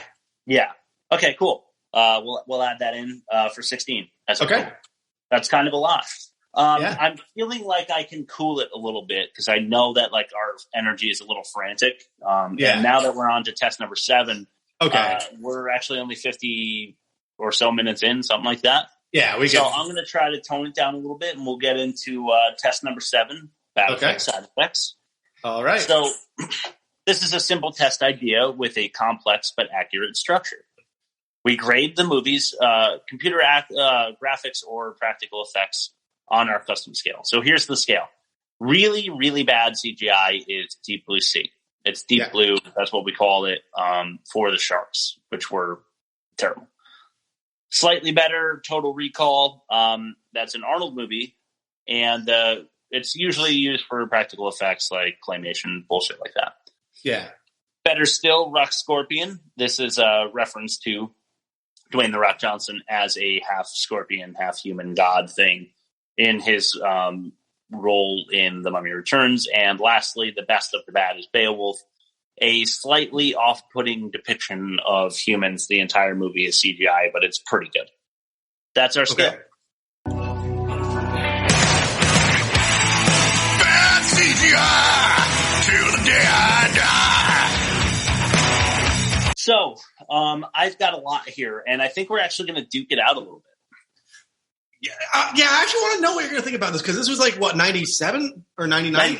Speaker 1: Yeah. Okay. Cool. We'll add that in for 16. That's okay. Cool. That's kind of a lot. I'm feeling like I can cool it a little bit because I know that like our energy is a little frantic. And now that we're on to test number 7, we're actually only 50 or so minutes in, something like that.
Speaker 2: Yeah,
Speaker 1: I'm going to try to tone it down a little bit, and we'll get into test number 7, bad effects, side effects.
Speaker 2: All right.
Speaker 1: So this is a simple test idea with a complex but accurate structure. We grade the movie's computer graphics or practical effects on our custom scale. So here's the scale. Really, really bad CGI is Deep Blue Sea. It's Deep Blue. That's what we call it for the sharks, which were terrible. Slightly better, Total Recall. That's an Arnold movie, and it's usually used for practical effects like claymation, bullshit like that.
Speaker 2: Yeah. Better
Speaker 1: still, Rock Scorpion. This is a reference to Dwayne "The Rock" Johnson as a half scorpion, half human god thing in his role in The Mummy Returns. And lastly, the best of the bad is Beowulf, a slightly off-putting depiction of humans. The entire movie is CGI, but it's pretty good. That's our scale.
Speaker 3: Bad CGI till the day I die.
Speaker 1: So, I've got a lot here, and I think we're actually going to duke it out a little bit.
Speaker 2: I actually want to know what you're going to think about this, because this was like, what, 97 or 99?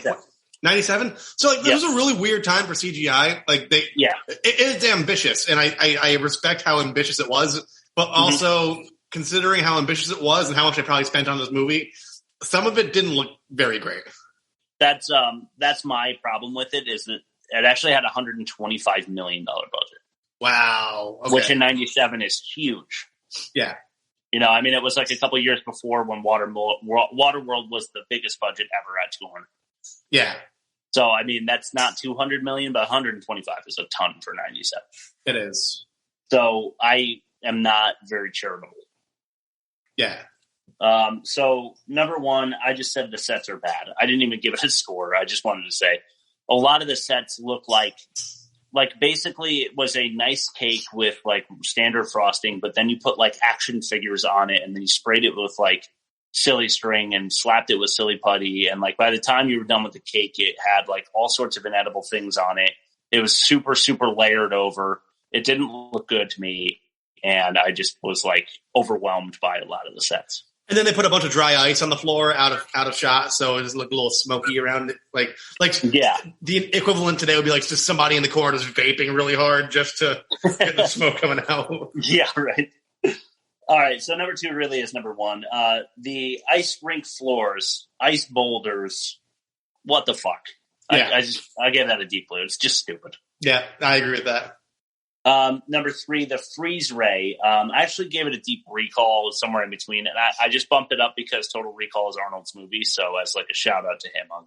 Speaker 2: 97? So, like, this was a really weird time for CGI. Like, it's ambitious, and I respect how ambitious it was, but also considering how ambitious it was and how much I probably spent on this movie, some of it didn't look very great.
Speaker 1: That's my problem with it, is that it actually had a $125 million budget.
Speaker 2: Wow. Okay.
Speaker 1: Which in 97 is huge.
Speaker 2: Yeah.
Speaker 1: You know, I mean, it was like a couple years before when Waterworld was the biggest budget ever at 200.
Speaker 2: Yeah.
Speaker 1: So, I mean, that's not 200 million, but 125 is a ton for 97.
Speaker 2: It is.
Speaker 1: So, I am not very charitable.
Speaker 2: Yeah.
Speaker 1: So, number one, I just said the sets are bad. I didn't even give it a score. I just wanted to say a lot of the sets look like basically it was a nice cake with like standard frosting, but then you put like action figures on it, and then you sprayed it with like silly string and slapped it with silly putty. And like by the time you were done with the cake, it had like all sorts of inedible things on it. It was super, super layered over. It didn't look good to me. And I just was like overwhelmed by a lot of the sets.
Speaker 2: And then they put a bunch of dry ice on the floor out of shot, so it just looked a little smoky around it. Like the equivalent today would be like just somebody in the corner just vaping really hard just to get the smoke coming out.
Speaker 1: Yeah, right. All right, so number 2 really is number 1. The ice rink floors, ice boulders. What the fuck?
Speaker 2: Yeah.
Speaker 1: I gave that a deep blue. It's just stupid.
Speaker 2: Yeah, I agree with that.
Speaker 1: Number 3, the freeze ray. I actually gave it a deep recall, somewhere in between, and I just bumped it up because Total Recall is Arnold's movie, so as like a shout out to him,
Speaker 2: and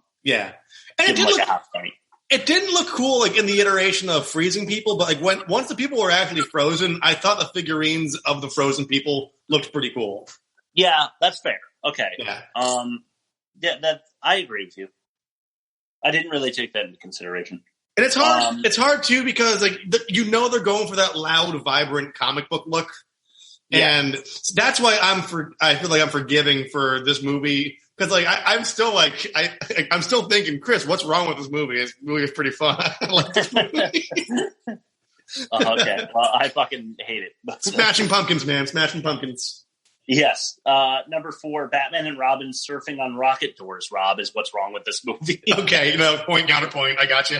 Speaker 2: it didn't look, a half point. It didn't look cool, like in the iteration of freezing people, but like once the people were actually frozen, I thought the figurines of the frozen people looked pretty cool.
Speaker 1: Yeah, that's fair. Okay.
Speaker 2: Yeah.
Speaker 1: That I agree with you. I didn't really take that into consideration.
Speaker 2: And it's hard. It's hard too because like they're going for that loud, vibrant comic book look, and that's why I feel like I'm forgiving for this movie because like I'm still I'm still thinking, Chris, what's wrong with this movie? This movie is pretty fun. I like this movie.
Speaker 1: Okay, well, I fucking hate it.
Speaker 2: Smashing Pumpkins, man, Smashing Pumpkins.
Speaker 1: Yes. Number 4, Batman and Robin surfing on rocket doors. Rob, is what's wrong with this movie?
Speaker 2: Okay, point counterpoint. I got you.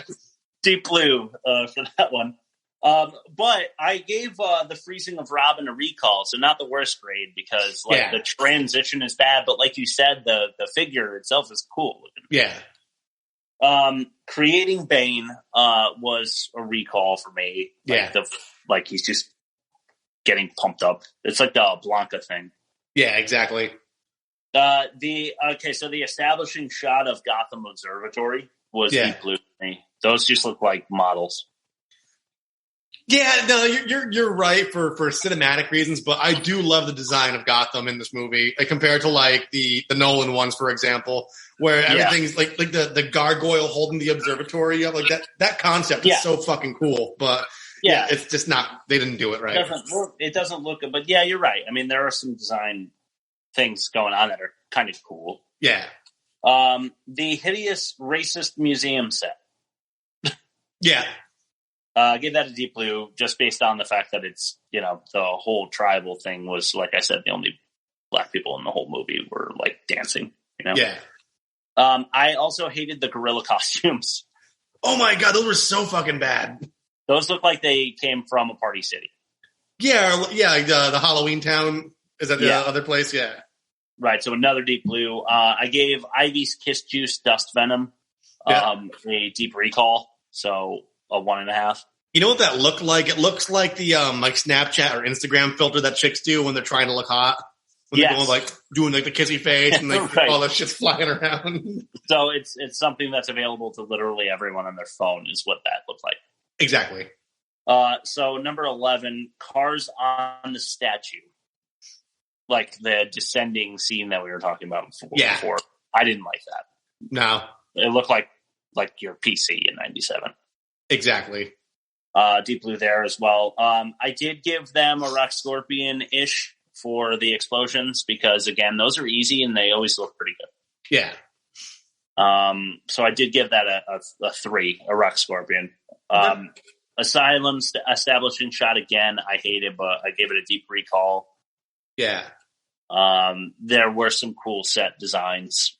Speaker 1: Deep blue for that one. But I gave the freezing of Robin a recall, so not the worst grade because the transition is bad, but like you said, the figure itself is cool looking.
Speaker 2: Yeah.
Speaker 1: Creating Bane was a recall for me. He's just getting pumped up. It's like the Blanca thing.
Speaker 2: Yeah, exactly.
Speaker 1: So the establishing shot of Gotham Observatory was deep blue to me. Those just look like models.
Speaker 2: Yeah, no, you're right for cinematic reasons, but I do love the design of Gotham in this movie, compared to like the Nolan ones, for example, where everything's like the gargoyle holding the observatory up, like that concept is so fucking cool. But it's just not. They didn't do it right.
Speaker 1: It doesn't look good, but yeah, you're right. I mean, there are some design things going on that are kind of cool.
Speaker 2: Yeah.
Speaker 1: The hideous racist museum set.
Speaker 2: Yeah.
Speaker 1: I gave that a deep blue just based on the fact that it's, the whole tribal thing was, like I said, the only black people in the whole movie were like dancing,
Speaker 2: Yeah.
Speaker 1: I also hated the gorilla costumes.
Speaker 2: Oh my God. Those were so fucking bad.
Speaker 1: Those look like they came from a party city.
Speaker 2: Yeah. Yeah. Like the Halloween town. Is that the other place? Yeah.
Speaker 1: Right. So another deep blue. I gave Ivy's Kiss Juice Dust Venom a deep recall. So a 1.5.
Speaker 2: You know what that looked like? It looks like the like Snapchat or Instagram filter that chicks do when they're trying to look hot. When they're going, like doing like the kissy face and like all that shit's flying around.
Speaker 1: So it's something that's available to literally everyone on their phone is what that looked like.
Speaker 2: Exactly.
Speaker 1: So number 11, Cars on the Statue. Like the descending scene that we were talking about before. I didn't like that.
Speaker 2: No.
Speaker 1: It looked like your PC in 97.
Speaker 2: Exactly.
Speaker 1: Deep blue there as well. I did give them a Rock Scorpion-ish for the explosions because, again, those are easy and they always look pretty good.
Speaker 2: Yeah.
Speaker 1: So I did give that a 3, a Rock Scorpion. Asylum establishing shot again, I hated, but I gave it a deep recall.
Speaker 2: Yeah.
Speaker 1: There were some cool set designs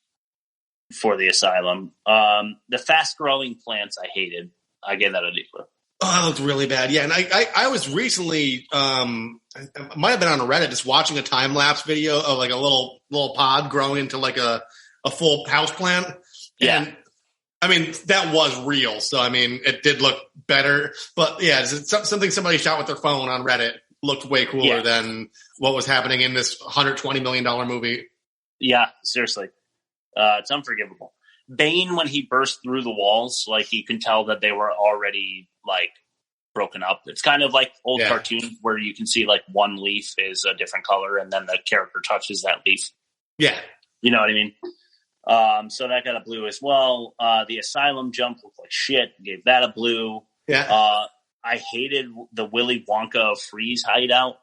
Speaker 1: for the Asylum. The fast-growing plants I hated. I gave that a deep blue.
Speaker 2: Oh, that looked really bad. Yeah, and I was recently, I might have been on Reddit just watching a time-lapse video of like a little pod growing into like a full house plant.
Speaker 1: Yeah.
Speaker 2: And I mean, that was real. So, I mean, it did look better. But yeah, something somebody shot with their phone on Reddit looked way cooler than what was happening in this $120 million movie.
Speaker 1: Yeah, seriously. It's unforgivable. Bane, when he burst through the walls, like you can tell that they were already like broken up. It's kind of like old cartoons where you can see like one leaf is a different color and then the character touches that leaf.
Speaker 2: Yeah.
Speaker 1: You know what I mean? So that got a blue as well. The Asylum jump looked like shit. Gave that a blue.
Speaker 2: Yeah.
Speaker 1: I hated the Willy Wonka freeze hideout.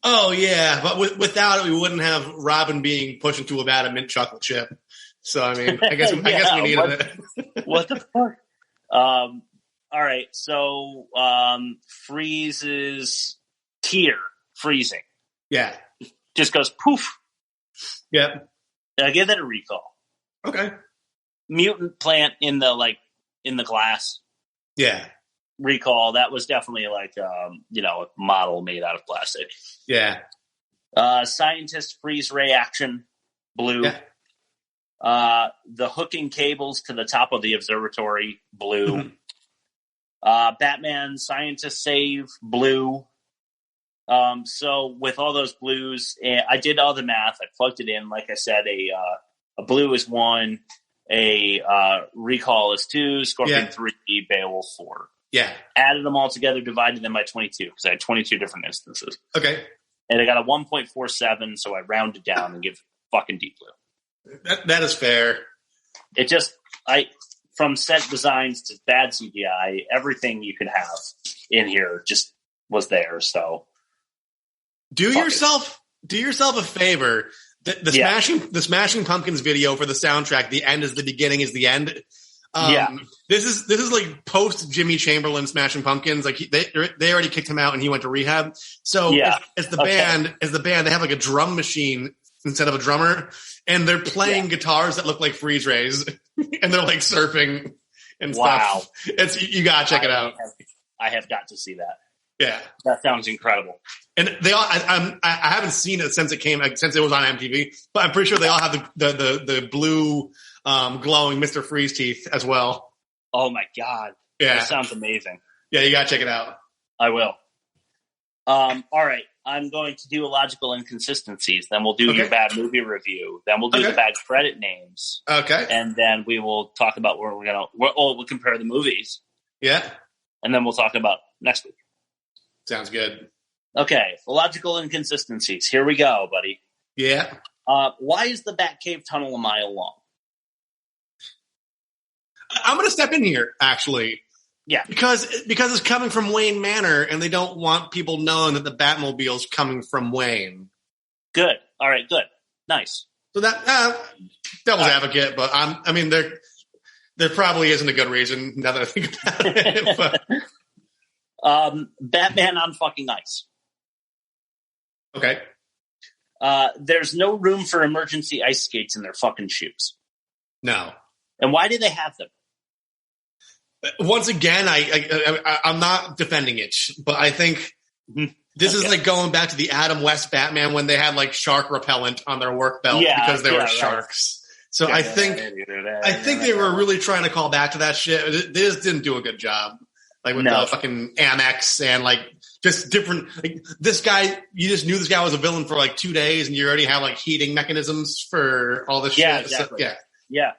Speaker 2: Oh yeah, but without it, we wouldn't have Robin being pushed into a vat of mint chocolate chip. So I mean, I guess we needed it.
Speaker 1: What the fuck? All right, so freezes tear freezing.
Speaker 2: Yeah,
Speaker 1: just goes poof.
Speaker 2: Yeah,
Speaker 1: I give that a recall.
Speaker 2: Okay.
Speaker 1: Mutant plant in the glass.
Speaker 2: Yeah.
Speaker 1: Recall. That was definitely like a model made out of plastic.
Speaker 2: Yeah.
Speaker 1: Scientist freeze ray action, blue.
Speaker 2: Yeah.
Speaker 1: The hooking cables to the top of the observatory, blue. Batman scientist save, blue. So with all those blues, I did all the math. I plugged it in. Like I said, a blue is 1, a recall is 2, Scorpion 3, Beowulf 4.
Speaker 2: Yeah.
Speaker 1: Added them all together, divided them by 22 because I had 22 different instances.
Speaker 2: Okay.
Speaker 1: And I got a 1.47, so I rounded down and give fucking deep blue.
Speaker 2: That is fair.
Speaker 1: It just, from set designs to bad CGI, everything you could have in here just was there. So
Speaker 2: do yourself a favor. The Smashing Pumpkins video for the soundtrack. The end is the beginning is the end. This is like post Jimmy Chamberlain Smashing Pumpkins. Like they already kicked him out and he went to rehab. So as the band, they have like a drum machine instead of a drummer, and they're playing guitars that look like freeze rays, and they're like surfing and stuff. You gotta check it out.
Speaker 1: I have got to see that.
Speaker 2: Yeah,
Speaker 1: that sounds incredible.
Speaker 2: And they all, I haven't seen it since it was on MTV, but I'm pretty sure they all have the blue glowing Mr. Freeze teeth as well.
Speaker 1: Oh my God.
Speaker 2: Yeah.
Speaker 1: That sounds amazing.
Speaker 2: Yeah, you gotta check it out.
Speaker 1: I will. All right. I'm going to do illogical inconsistencies. Then we'll do your bad movie review. Then we'll do the bad credit names.
Speaker 2: Okay.
Speaker 1: And then we will talk about where we'll compare the movies.
Speaker 2: Yeah.
Speaker 1: And then we'll talk about next week.
Speaker 2: Sounds good.
Speaker 1: Okay. Illogical inconsistencies. Here we go, buddy.
Speaker 2: Yeah.
Speaker 1: Why is the Batcave tunnel a mile long?
Speaker 2: I'm going to step in here, actually.
Speaker 1: Yeah.
Speaker 2: Because it's coming from Wayne Manor, and they don't want people knowing that the Batmobile's coming from Wayne.
Speaker 1: Good. All right, good. Nice.
Speaker 2: So that, devil's advocate, but there probably isn't a good reason, now that I think about it. But.
Speaker 1: Batman on fucking ice.
Speaker 2: Okay.
Speaker 1: There's no room for emergency ice skates in their fucking shoes.
Speaker 2: No.
Speaker 1: And why do they have them?
Speaker 2: Once again, I'm not defending it, but I think this is like going back to the Adam West Batman when they had like shark repellent on their work belt because they were sharks. So I think they were really trying to call back to that shit. They just didn't do a good job, like with the fucking Amex and like just different. Like, this guy, you just knew this guy was a villain for like 2 days, and you already have like heating mechanisms for all this shit.
Speaker 1: Exactly.
Speaker 2: So,
Speaker 1: yeah.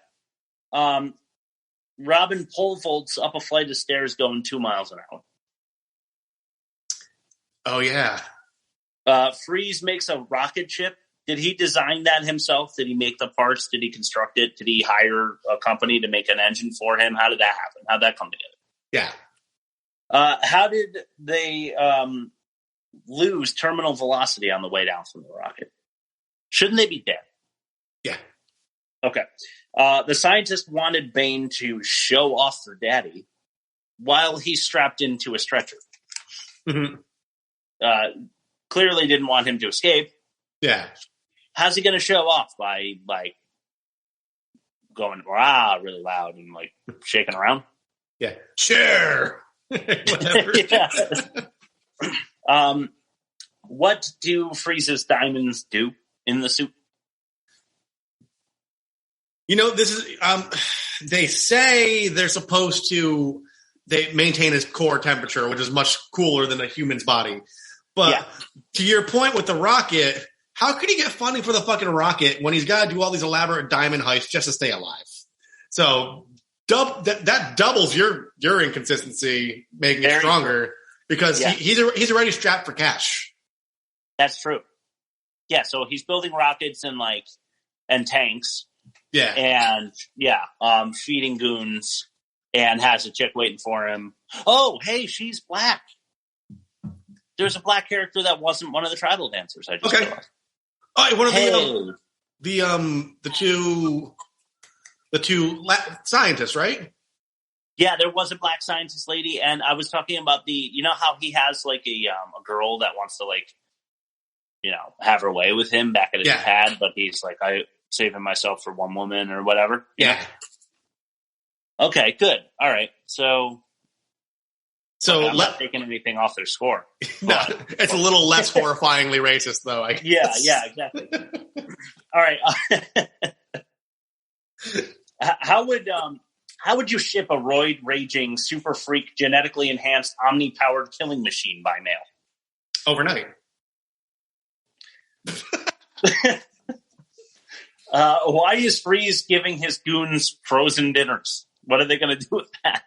Speaker 1: Robin pole vaults up a flight of stairs going 2 miles an hour.
Speaker 2: Oh, yeah.
Speaker 1: Freeze makes a rocket ship. Did he design that himself? Did he make the parts? Did he construct it? Did he hire a company to make an engine for him? How did that happen? How did that come together?
Speaker 2: Yeah.
Speaker 1: How did they lose terminal velocity on the way down from the rocket? Shouldn't they be dead?
Speaker 2: Yeah.
Speaker 1: Okay. The scientist wanted Bane to show off for Daddy while he's strapped into a stretcher.
Speaker 2: Mm-hmm.
Speaker 1: Clearly didn't want him to escape.
Speaker 2: Yeah.
Speaker 1: How's he going to show off? By, like, going rah really loud and, like, shaking around?
Speaker 2: Yeah. Sure. Whatever.
Speaker 1: Yeah. What do Freeze's diamonds do in the suit?
Speaker 2: You know, this is, they say they're supposed to, they maintain his core temperature, which is much cooler than a human's body. But to your point with the rocket, how could he get funding for the fucking rocket when he's got to do all these elaborate diamond heists just to stay alive? So that doubles your inconsistency, making it stronger because he's already strapped for cash.
Speaker 1: That's true. Yeah. So he's building rockets and tanks.
Speaker 2: Yeah.
Speaker 1: And feeding goons and has a chick waiting for him. Oh, hey, she's black. There's a black character that wasn't one of the tribal dancers. I just realized.
Speaker 2: Oh, one of the two scientists, right?
Speaker 1: Yeah, there was a black scientist lady, and I was talking about you know how he has like a girl that wants to have her way with him back at his pad, but he's like, I saving myself for one woman or whatever.
Speaker 2: Yeah.
Speaker 1: Okay, good. All right. So I'm not taking anything off their score.
Speaker 2: No, it's a little less horrifyingly racist, though. I guess.
Speaker 1: Yeah, exactly. All right. How would you ship a roid raging super freak genetically enhanced omni powered killing machine by mail?
Speaker 2: Overnight.
Speaker 1: Why is Freeze giving his goons frozen dinners? What are they going to do with that?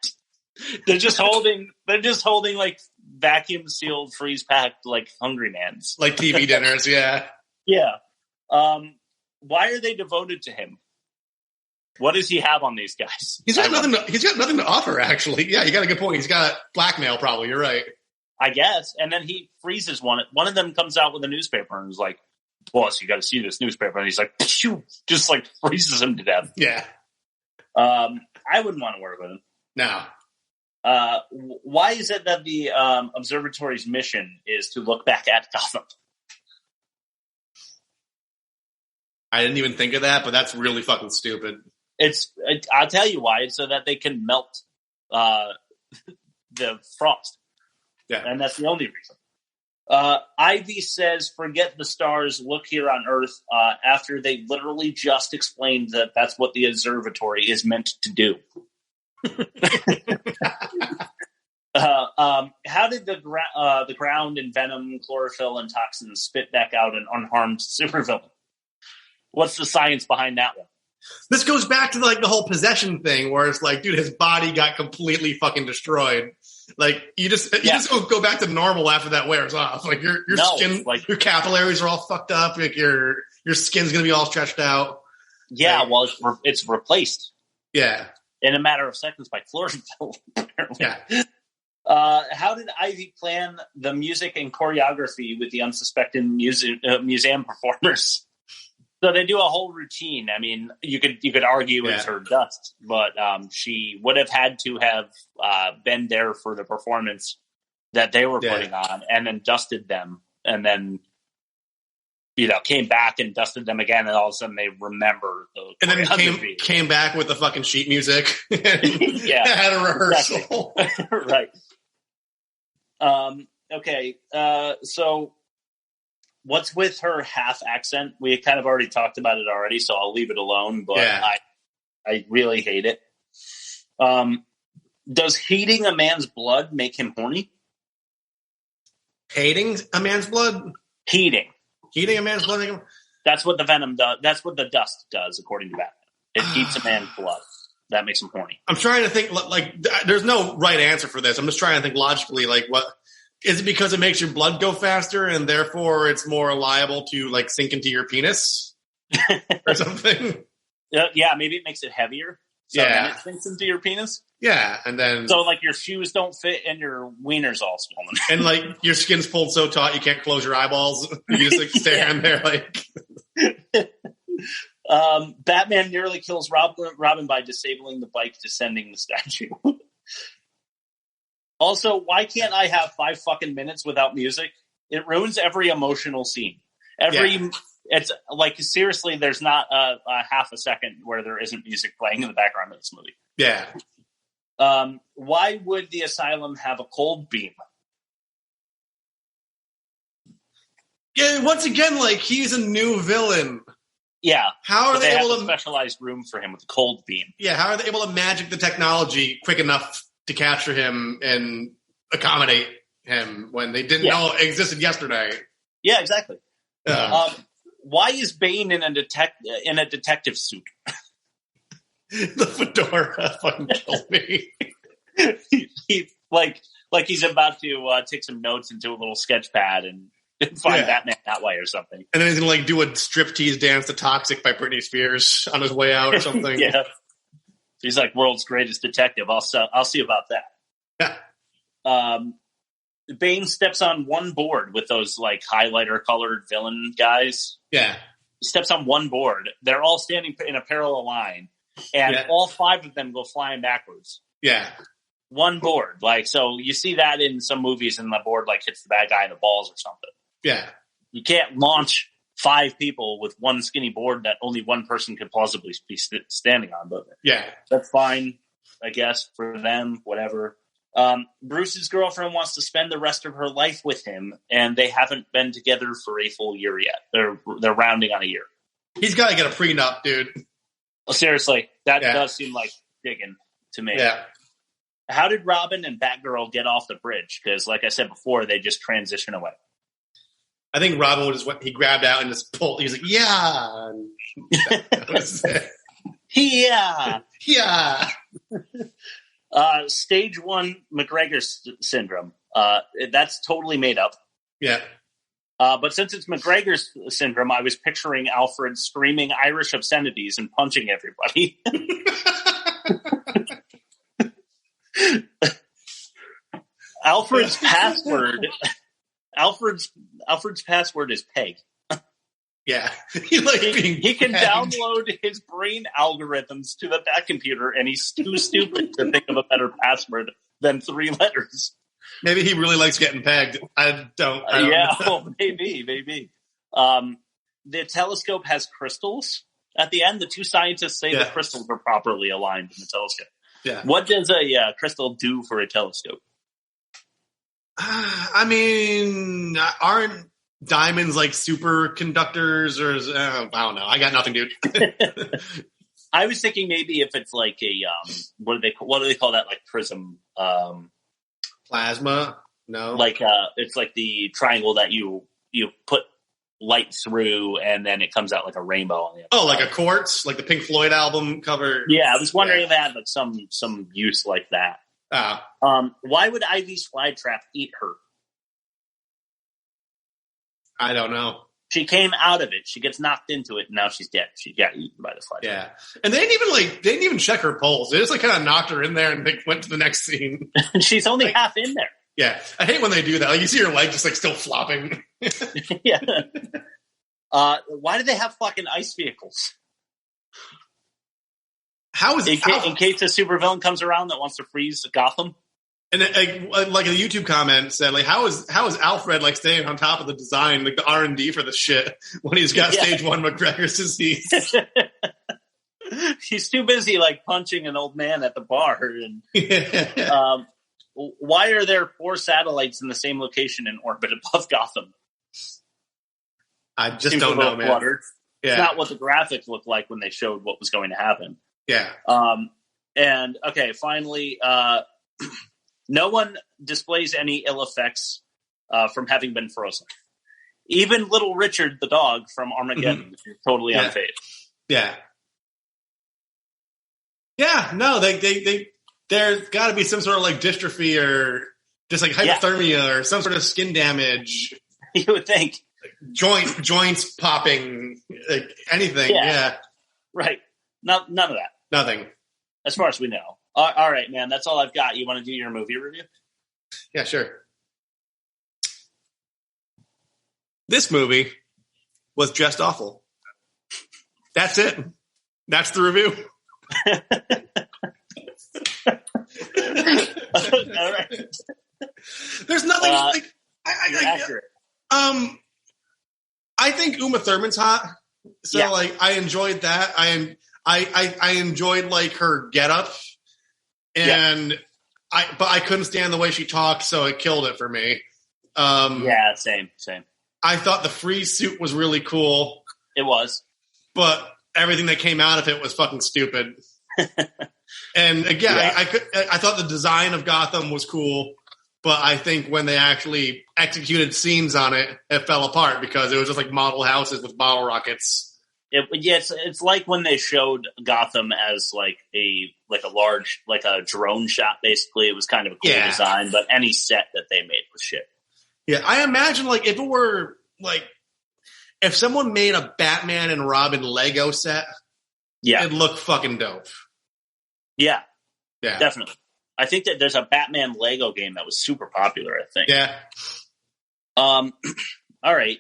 Speaker 1: They're just holding like vacuum sealed, freeze packed like Hungry Man's,
Speaker 2: like TV dinners. Yeah,
Speaker 1: yeah. Why are they devoted to him? What does he have on these guys?
Speaker 2: He's got nothing to offer. Actually, yeah, you got a good point. He's got blackmail. Probably, you're right.
Speaker 1: I guess. And then he freezes one. One of them comes out with a newspaper and is like, "Boss, you got to see this newspaper." And he's like, "Phew," just like freezes him to death.
Speaker 2: Yeah.
Speaker 1: I wouldn't want to work with him.
Speaker 2: No.
Speaker 1: Why is it that the observatory's mission is to look back at Gotham?
Speaker 2: I didn't even think of that, but that's really fucking stupid.
Speaker 1: I'll tell you why. It's so that they can melt the frost.
Speaker 2: Yeah.
Speaker 1: And that's the only reason. Ivy says, forget the stars, look here on Earth, after they literally just explained that that's what the observatory is meant to do. How did the ground and venom, chlorophyll, and toxins spit back out an unharmed supervillain? What's the science behind that one?
Speaker 2: This goes back to like the whole possession thing, where it's like, dude, his body got completely fucking destroyed. Like you just go back to normal after that wears off. Like your skin, like your capillaries are all fucked up. Like your skin's gonna be all stretched out.
Speaker 1: Yeah,
Speaker 2: like,
Speaker 1: well, it's replaced.
Speaker 2: Yeah,
Speaker 1: in a matter of seconds by chlorophyll. Apparently.
Speaker 2: Yeah.
Speaker 1: How did Ivy plan the music and choreography with the unsuspecting museum performers? So they do a whole routine. I mean, you could argue it's her dust, but she would have had to have been there for the performance that they were putting on, and then dusted them, and then came back and dusted them again, and all of a sudden they remember the
Speaker 2: and then came back with the fucking sheet music. And had a rehearsal.
Speaker 1: Exactly. Right. Okay. So what's with her half accent? We kind of already talked about it already, so I'll leave it alone, but I really hate it. Does heating a man's blood make him horny?
Speaker 2: Hating a man's blood?
Speaker 1: Heating
Speaker 2: a man's blood?
Speaker 1: That's what the venom does. That's what the dust does, according to Batman. It heats a man's blood. That makes him horny.
Speaker 2: I'm trying to think, like, there's no right answer for this. I'm just trying to think logically, like, what is it because it makes your blood go faster and therefore it's more liable to, like, sink into your penis or something?
Speaker 1: Yeah, maybe it makes it heavier. So then it sinks into your penis.
Speaker 2: Yeah, and then
Speaker 1: so like your shoes don't fit and your wiener's all swollen,
Speaker 2: and like your skin's pulled so taut you can't close your eyeballs. You just like stand there like.
Speaker 1: Batman nearly kills Robin by disabling the bike, descending the statue. Also, why can't I have 5 fucking minutes without music? It ruins every emotional scene. It's like, seriously, there's not a half a second where there isn't music playing in the background of this movie.
Speaker 2: Yeah.
Speaker 1: Why would the asylum have a cold beam?
Speaker 2: Yeah, once again, like, he's a new villain.
Speaker 1: Yeah.
Speaker 2: How are they able
Speaker 1: have
Speaker 2: to
Speaker 1: a specialized room for him with a cold beam?
Speaker 2: Yeah, how are they able to magic the technology quick enough to capture him and accommodate him when they didn't know it existed yesterday?
Speaker 1: Yeah, exactly. Why is Bane in a detective suit?
Speaker 2: The fedora fucking killed me.
Speaker 1: he like he's about to take some notes into a little sketch pad and find Batman that way or something.
Speaker 2: And then he's gonna like do a striptease dance to "Toxic" by Britney Spears on his way out or something.
Speaker 1: Yeah, he's like world's greatest detective. I'll see about that. Yeah. Bane steps on one board with those like highlighter colored villain guys.
Speaker 2: Yeah.
Speaker 1: He steps on one board. They're all standing in a parallel line, and all 5 of them go flying backwards.
Speaker 2: Yeah.
Speaker 1: One board. Like, so you see that in some movies, and the board like hits the bad guy in the balls or something.
Speaker 2: Yeah.
Speaker 1: You can't launch 5 people with one skinny board that only one person could plausibly be standing on. But that's fine, I guess, for them, whatever. Bruce's girlfriend wants to spend the rest of her life with him, and they haven't been together for a full year yet. They're rounding on a year.
Speaker 2: He's got to get a prenup, dude.
Speaker 1: Well, seriously, that does seem like digging to me.
Speaker 2: Yeah.
Speaker 1: How did Robin and Batgirl get off the bridge? Because, like I said before, they just transition away.
Speaker 2: I think Robin would he grabbed out and just pulled. He was like, "Yeah." That was it. Yeah.
Speaker 1: Stage 1 McGregor syndrome. That's totally made up.
Speaker 2: Yeah.
Speaker 1: But since it's McGregor's syndrome, I was picturing Alfred screaming Irish obscenities and punching everybody. Alfred's password is Peg.
Speaker 2: Yeah.
Speaker 1: He can download his brain algorithms to the Bat computer, and he's too stupid to think of a better password than 3 letters.
Speaker 2: Maybe he really likes getting pegged. I don't
Speaker 1: well, maybe. The telescope has crystals. At the end, the 2 scientists say the crystals are properly aligned in the telescope.
Speaker 2: Yeah.
Speaker 1: What does a crystal do for a telescope?
Speaker 2: I mean, aren't diamonds like superconductors or I don't know. I got nothing, dude.
Speaker 1: I was thinking maybe if it's like a what do they call that, like prism?
Speaker 2: Plasma? No.
Speaker 1: Like it's like the triangle that you put light through, and then it comes out like a rainbow on the other
Speaker 2: side. Like a quartz, like the Pink Floyd album cover.
Speaker 1: Yeah, I was wondering if it had like some use like that. Why would Ivy's flytrap eat her?
Speaker 2: I don't know.
Speaker 1: She came out of it. She gets knocked into it, and now she's dead. She got eaten by the flytrap.
Speaker 2: Yeah, and they didn't even check her pulse. They just like kind of knocked her in there and they went to the next scene.
Speaker 1: She's only half in there.
Speaker 2: Yeah, I hate when they do that. Like you see her leg just like still flopping.
Speaker 1: Yeah. Why do they have fucking ice vehicles?
Speaker 2: How is
Speaker 1: in case a supervillain comes around that wants to freeze Gotham?
Speaker 2: And like a YouTube comment said, like how is Alfred like staying on top of the design, like the R&D for the shit when he's got stage 1 McGregor's disease?
Speaker 1: He's too busy like punching an old man at the bar. And why are there 4 satellites in the same location in orbit above Gotham?
Speaker 2: I just don't know, man.
Speaker 1: Yeah. It's not what the graphics looked like when they showed what was going to happen.
Speaker 2: Yeah.
Speaker 1: And okay, finally, no one displays any ill effects from having been frozen. Even little Richard, the dog from Armageddon, is totally unfazed.
Speaker 2: Yeah. Yeah, no, there's got to be some sort of like dystrophy or just like hypothermia or some sort of skin damage.
Speaker 1: You would think.
Speaker 2: Joints popping, like anything. Yeah.
Speaker 1: Right. None of that.
Speaker 2: Nothing.
Speaker 1: As far as we know. All right, man. That's all I've got. You want to do your movie review?
Speaker 2: Yeah, sure. This movie was just awful. That's it. That's the review.
Speaker 1: All right.
Speaker 2: There's nothing like
Speaker 1: accurate.
Speaker 2: I think Uma Thurman's hot, so like I enjoyed that. I enjoyed like her getup, and but I couldn't stand the way she talked, so it killed it for me.
Speaker 1: Same.
Speaker 2: I thought the freeze suit was really cool.
Speaker 1: It was,
Speaker 2: but everything that came out of it was fucking stupid. And again, I thought the design of Gotham was cool, but I think when they actually executed scenes on it, it fell apart because it was just like model houses with bottle rockets.
Speaker 1: It's like when they showed Gotham as like a large, like a drone shot, basically. It was kind of a cool design, but any set that they made was shit.
Speaker 2: Yeah, I imagine like if it were like, if someone made a Batman and Robin Lego set, it'd look fucking dope. Yeah.
Speaker 1: Definitely. I think that there's a Batman Lego game that was super popular, I think.
Speaker 2: Yeah.
Speaker 1: All right.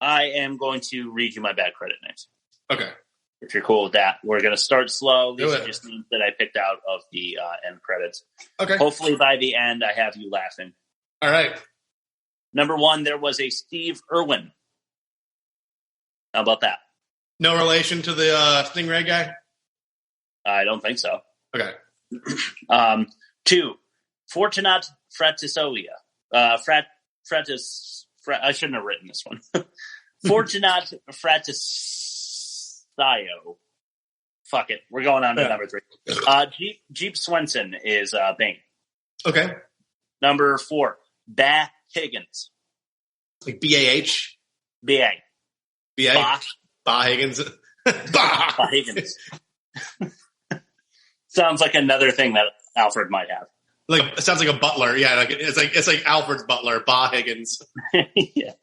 Speaker 1: I am going to read you my bad credit names.
Speaker 2: Okay.
Speaker 1: If you're cool with that. We're going to start slow. These are just names that I picked out of the end credits.
Speaker 2: Okay.
Speaker 1: Hopefully by the end I have you laughing.
Speaker 2: All right.
Speaker 1: Number 1, there was a Steve Irwin. How about that?
Speaker 2: No relation to the Stingray guy?
Speaker 1: I don't think so.
Speaker 2: Okay.
Speaker 1: 2, Fortunat Fratisoia. I shouldn't have written this one. Fortunat Fratisio. Fuck it. We're going on to number 3. Jeep Swenson is Bane.
Speaker 2: Okay.
Speaker 1: Number 4, Bah Higgins.
Speaker 2: Like B-A-H?
Speaker 1: B-A.
Speaker 2: B-A? Bah Higgins.
Speaker 1: Bah Higgins. Sounds like another thing that Alfred might have.
Speaker 2: Like it sounds like a butler. Yeah, like it's like Alfred's butler, Bah Higgins.
Speaker 1: Yeah.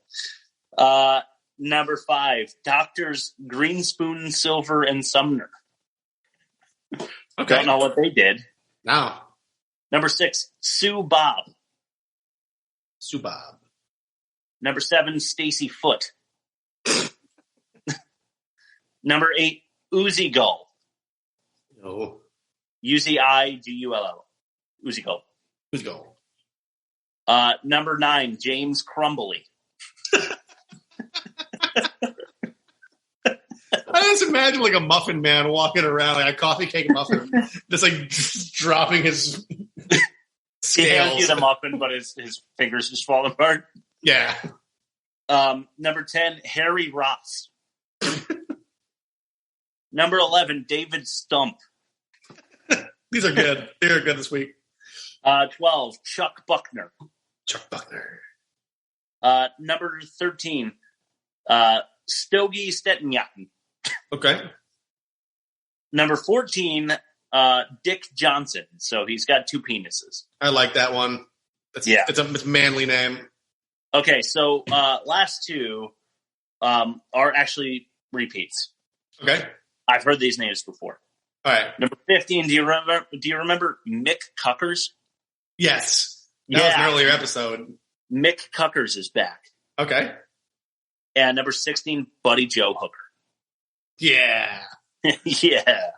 Speaker 1: Number 5, Doctors Greenspoon, Silver, and Sumner.
Speaker 2: Okay.
Speaker 1: Don't know what they did.
Speaker 2: No.
Speaker 1: Number 6, Sue Bob.
Speaker 2: Sue Bob.
Speaker 1: Number 7, Stacy Foote. Number 8, Uzi Gull.
Speaker 2: No.
Speaker 1: Uzigull. Uzi Gull.
Speaker 2: Uzi Gull.
Speaker 1: Number 9, James Crumbly.
Speaker 2: I just imagine like a muffin man walking around, like a coffee cake muffin, just like dropping his scales.
Speaker 1: He hands you the muffin, but his fingers just fall apart.
Speaker 2: Yeah.
Speaker 1: Number 10, Harry Ross. Number 11, David Stump.
Speaker 2: These are good. They are good this week.
Speaker 1: 12, Chuck Buckner.
Speaker 2: Chuck Buckner.
Speaker 1: Number 13, Stogie Stettenjatten.
Speaker 2: Okay.
Speaker 1: Number 14, Dick Johnson. So he's got 2 penises.
Speaker 2: I like that one. It's a manly name.
Speaker 1: Okay, so last 2 are actually repeats.
Speaker 2: Okay.
Speaker 1: I've heard these names before.
Speaker 2: All right.
Speaker 1: Number 15, do you remember Mick Cuckers?
Speaker 2: Yes. That was an earlier episode.
Speaker 1: Mick Cuckers is back.
Speaker 2: Okay.
Speaker 1: And number 16, Buddy Joe Hooker.
Speaker 2: Yeah.
Speaker 1: Yeah.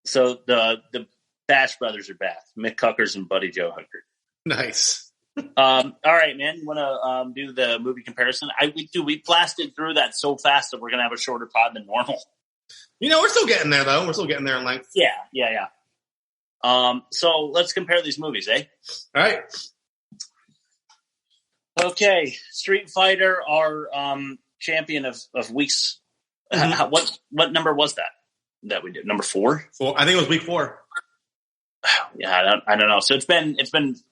Speaker 1: So the Bash Brothers are back. Mick Cuckers and Buddy Joe Hooker.
Speaker 2: Nice.
Speaker 1: All right, man. You want to do the movie comparison? We blasted through that so fast that we're going to have a shorter pod than normal.
Speaker 2: We're still getting there, though. We're still getting there in length.
Speaker 1: Yeah. So let's compare these movies, eh?
Speaker 2: All right.
Speaker 1: Okay. Street Fighter, our champion of weeks.
Speaker 2: Mm-hmm.
Speaker 1: What number was that we did? Number 4?
Speaker 2: I think it was week 4.
Speaker 1: Yeah, I don't know. So it's been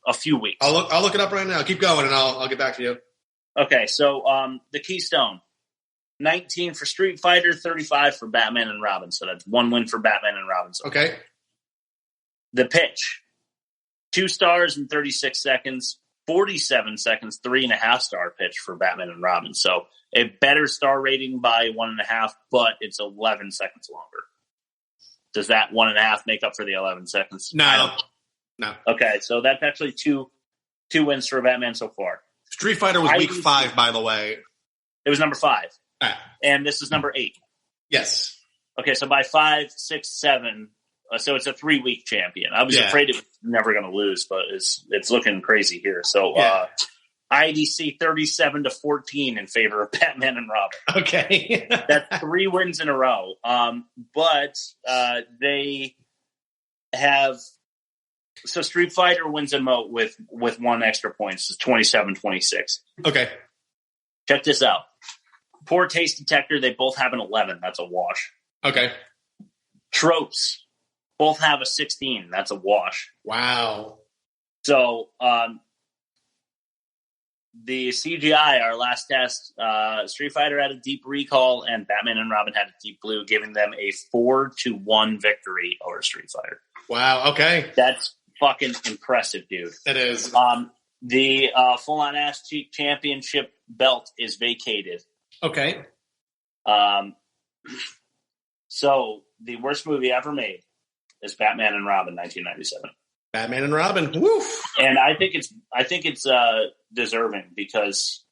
Speaker 1: a few weeks.
Speaker 2: I'll look it up right now. Keep going, and I'll get back to you.
Speaker 1: Okay, so the Keystone, 19 for Street Fighter, 35 for Batman and Robin. So that's 1 win for Batman and Robin. So
Speaker 2: okay.
Speaker 1: The Pitch, 2 stars and 36 seconds, 47 seconds, 3.5 star pitch for Batman and Robin. So a better star rating by 1.5, but it's 11 seconds longer. Does that 1.5 make up for the 11 seconds?
Speaker 2: No.
Speaker 1: Okay, so that's actually two wins for Batman so far.
Speaker 2: Street Fighter was week 5, by the way.
Speaker 1: It was number 5.
Speaker 2: Ah.
Speaker 1: And this is number 8.
Speaker 2: Yes. Okay,
Speaker 1: so by 5, 6, 7, so it's a 3-week champion. I was afraid it was never going to lose, but it's looking crazy here. So IDC 37-14 in favor of Batman and Robin.
Speaker 2: Okay.
Speaker 1: That's 3 wins in a row. But they have... So Street Fighter wins a moat with 1 extra point. It's 27-26.
Speaker 2: Okay.
Speaker 1: Check this out. Poor Taste Detector, they both have an 11. That's a wash.
Speaker 2: Okay.
Speaker 1: Tropes, both have a 16. That's a wash.
Speaker 2: Wow.
Speaker 1: So the CGI, our last test, Street Fighter had a deep recall, and Batman and Robin had a deep blue, giving them a 4-1 victory over Street Fighter.
Speaker 2: Wow. Okay.
Speaker 1: That's fucking impressive, dude.
Speaker 2: It is.
Speaker 1: The full-on ass cheek championship belt is vacated.
Speaker 2: Okay.
Speaker 1: So the worst movie ever made is Batman and Robin, 1997.
Speaker 2: Batman and Robin. Woof.
Speaker 1: And I think it's deserving because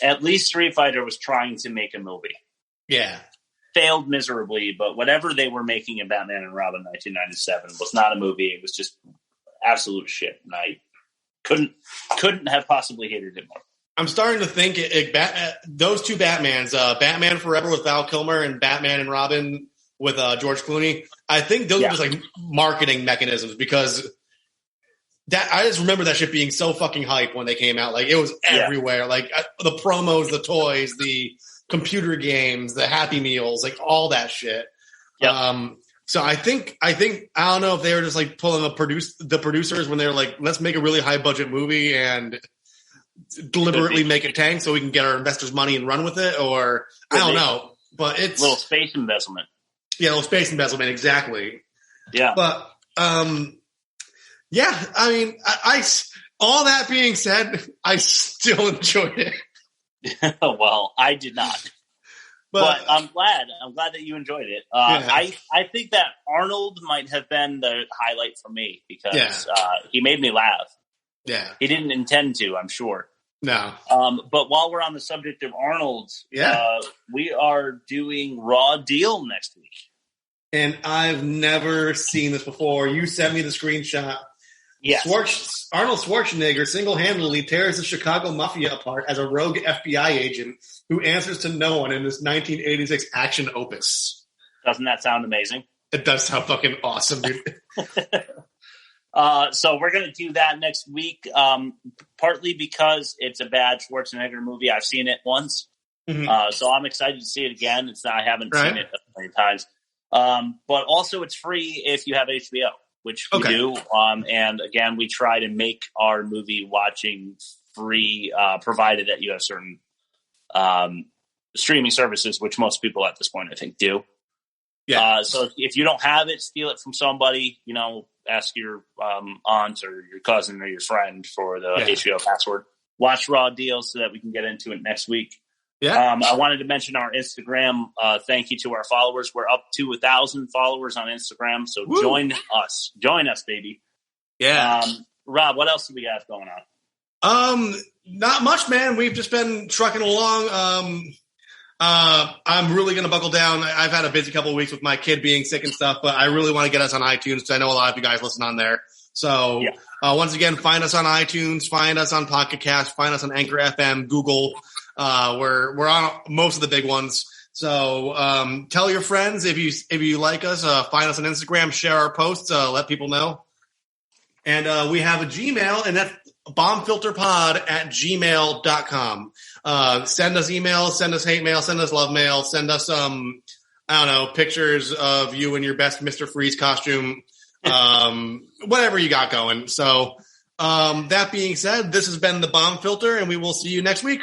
Speaker 1: at least Street Fighter was trying to make a movie.
Speaker 2: Yeah.
Speaker 1: Failed miserably, but whatever they were making in Batman and Robin 1997 was not a movie. It was just absolute shit. And I couldn't have possibly hated it more.
Speaker 2: I'm starting to think those 2 Batmans, Batman Forever with Val Kilmer and Batman and Robin with George Clooney, I think those are just like marketing mechanisms because I just remember that shit being so fucking hype when they came out. Like it was everywhere. Like the promos, the toys, the computer games, the Happy Meals, like all that shit. Yep. So I think I don't know if they were just like pulling the producers when they were like, let's make a really high budget movie and deliberately make it tank so we can get our investors' money and run with it, or I don't know. But it's
Speaker 1: a little space embezzlement.
Speaker 2: Yeah, a little space embezzlement, exactly.
Speaker 1: Yeah.
Speaker 2: But yeah, I mean, I all that being said, I still enjoyed it.
Speaker 1: Well, I did not. But I'm glad that you enjoyed it. I think that Arnold might have been the highlight for me because he made me laugh.
Speaker 2: Yeah.
Speaker 1: He didn't intend to, I'm sure.
Speaker 2: No.
Speaker 1: But while we're on the subject of Arnold, we are doing Raw Deal next week.
Speaker 2: And I've never seen this before. You sent me the screenshot.
Speaker 1: Yes.
Speaker 2: Arnold Schwarzenegger single-handedly tears the Chicago Mafia apart as a rogue FBI agent who answers to no one in this 1986 action opus.
Speaker 1: Doesn't that sound amazing?
Speaker 2: It does sound fucking awesome, dude.
Speaker 1: So we're going to do that next week, partly because it's a bad Schwarzenegger movie. I've seen it once. Mm-hmm. So I'm excited to see it again. I haven't seen it many times. But also it's free if you have HBO, which we do. And again, we try to make our movie watching free, provided that you have certain streaming services, which most people at this point, I think, do. Yeah. So if you don't have it, steal it from somebody, ask your aunt or your cousin or your friend for the HBO password. Watch Raw Deals so that we can get into it next week. Yeah. I wanted to mention our Instagram. Thank you to our followers. We're up to 1,000 followers on Instagram. So join us. Join us, baby. Yeah. Rob, what else do we got going
Speaker 2: on? Not much, man. We've just been trucking along. I'm really going to buckle down. I've had a busy couple of weeks with my kid being sick and stuff, but I really want to get us on iTunes because I know a lot of you guys listen on there. So once again, find us on iTunes, find us on Pocket Cast, find us on Anchor FM, Google. We're on most of the big ones. So tell your friends if you like us. Find us on Instagram, share our posts, let people know. And we have a Gmail, and that's bombfilterpod@gmail.com. Send us emails, send us hate mail, send us love mail, send us pictures of you in your best Mr. Freeze costume, whatever you got going. So that being said, this has been the Bomb Filter, and we will see you next week.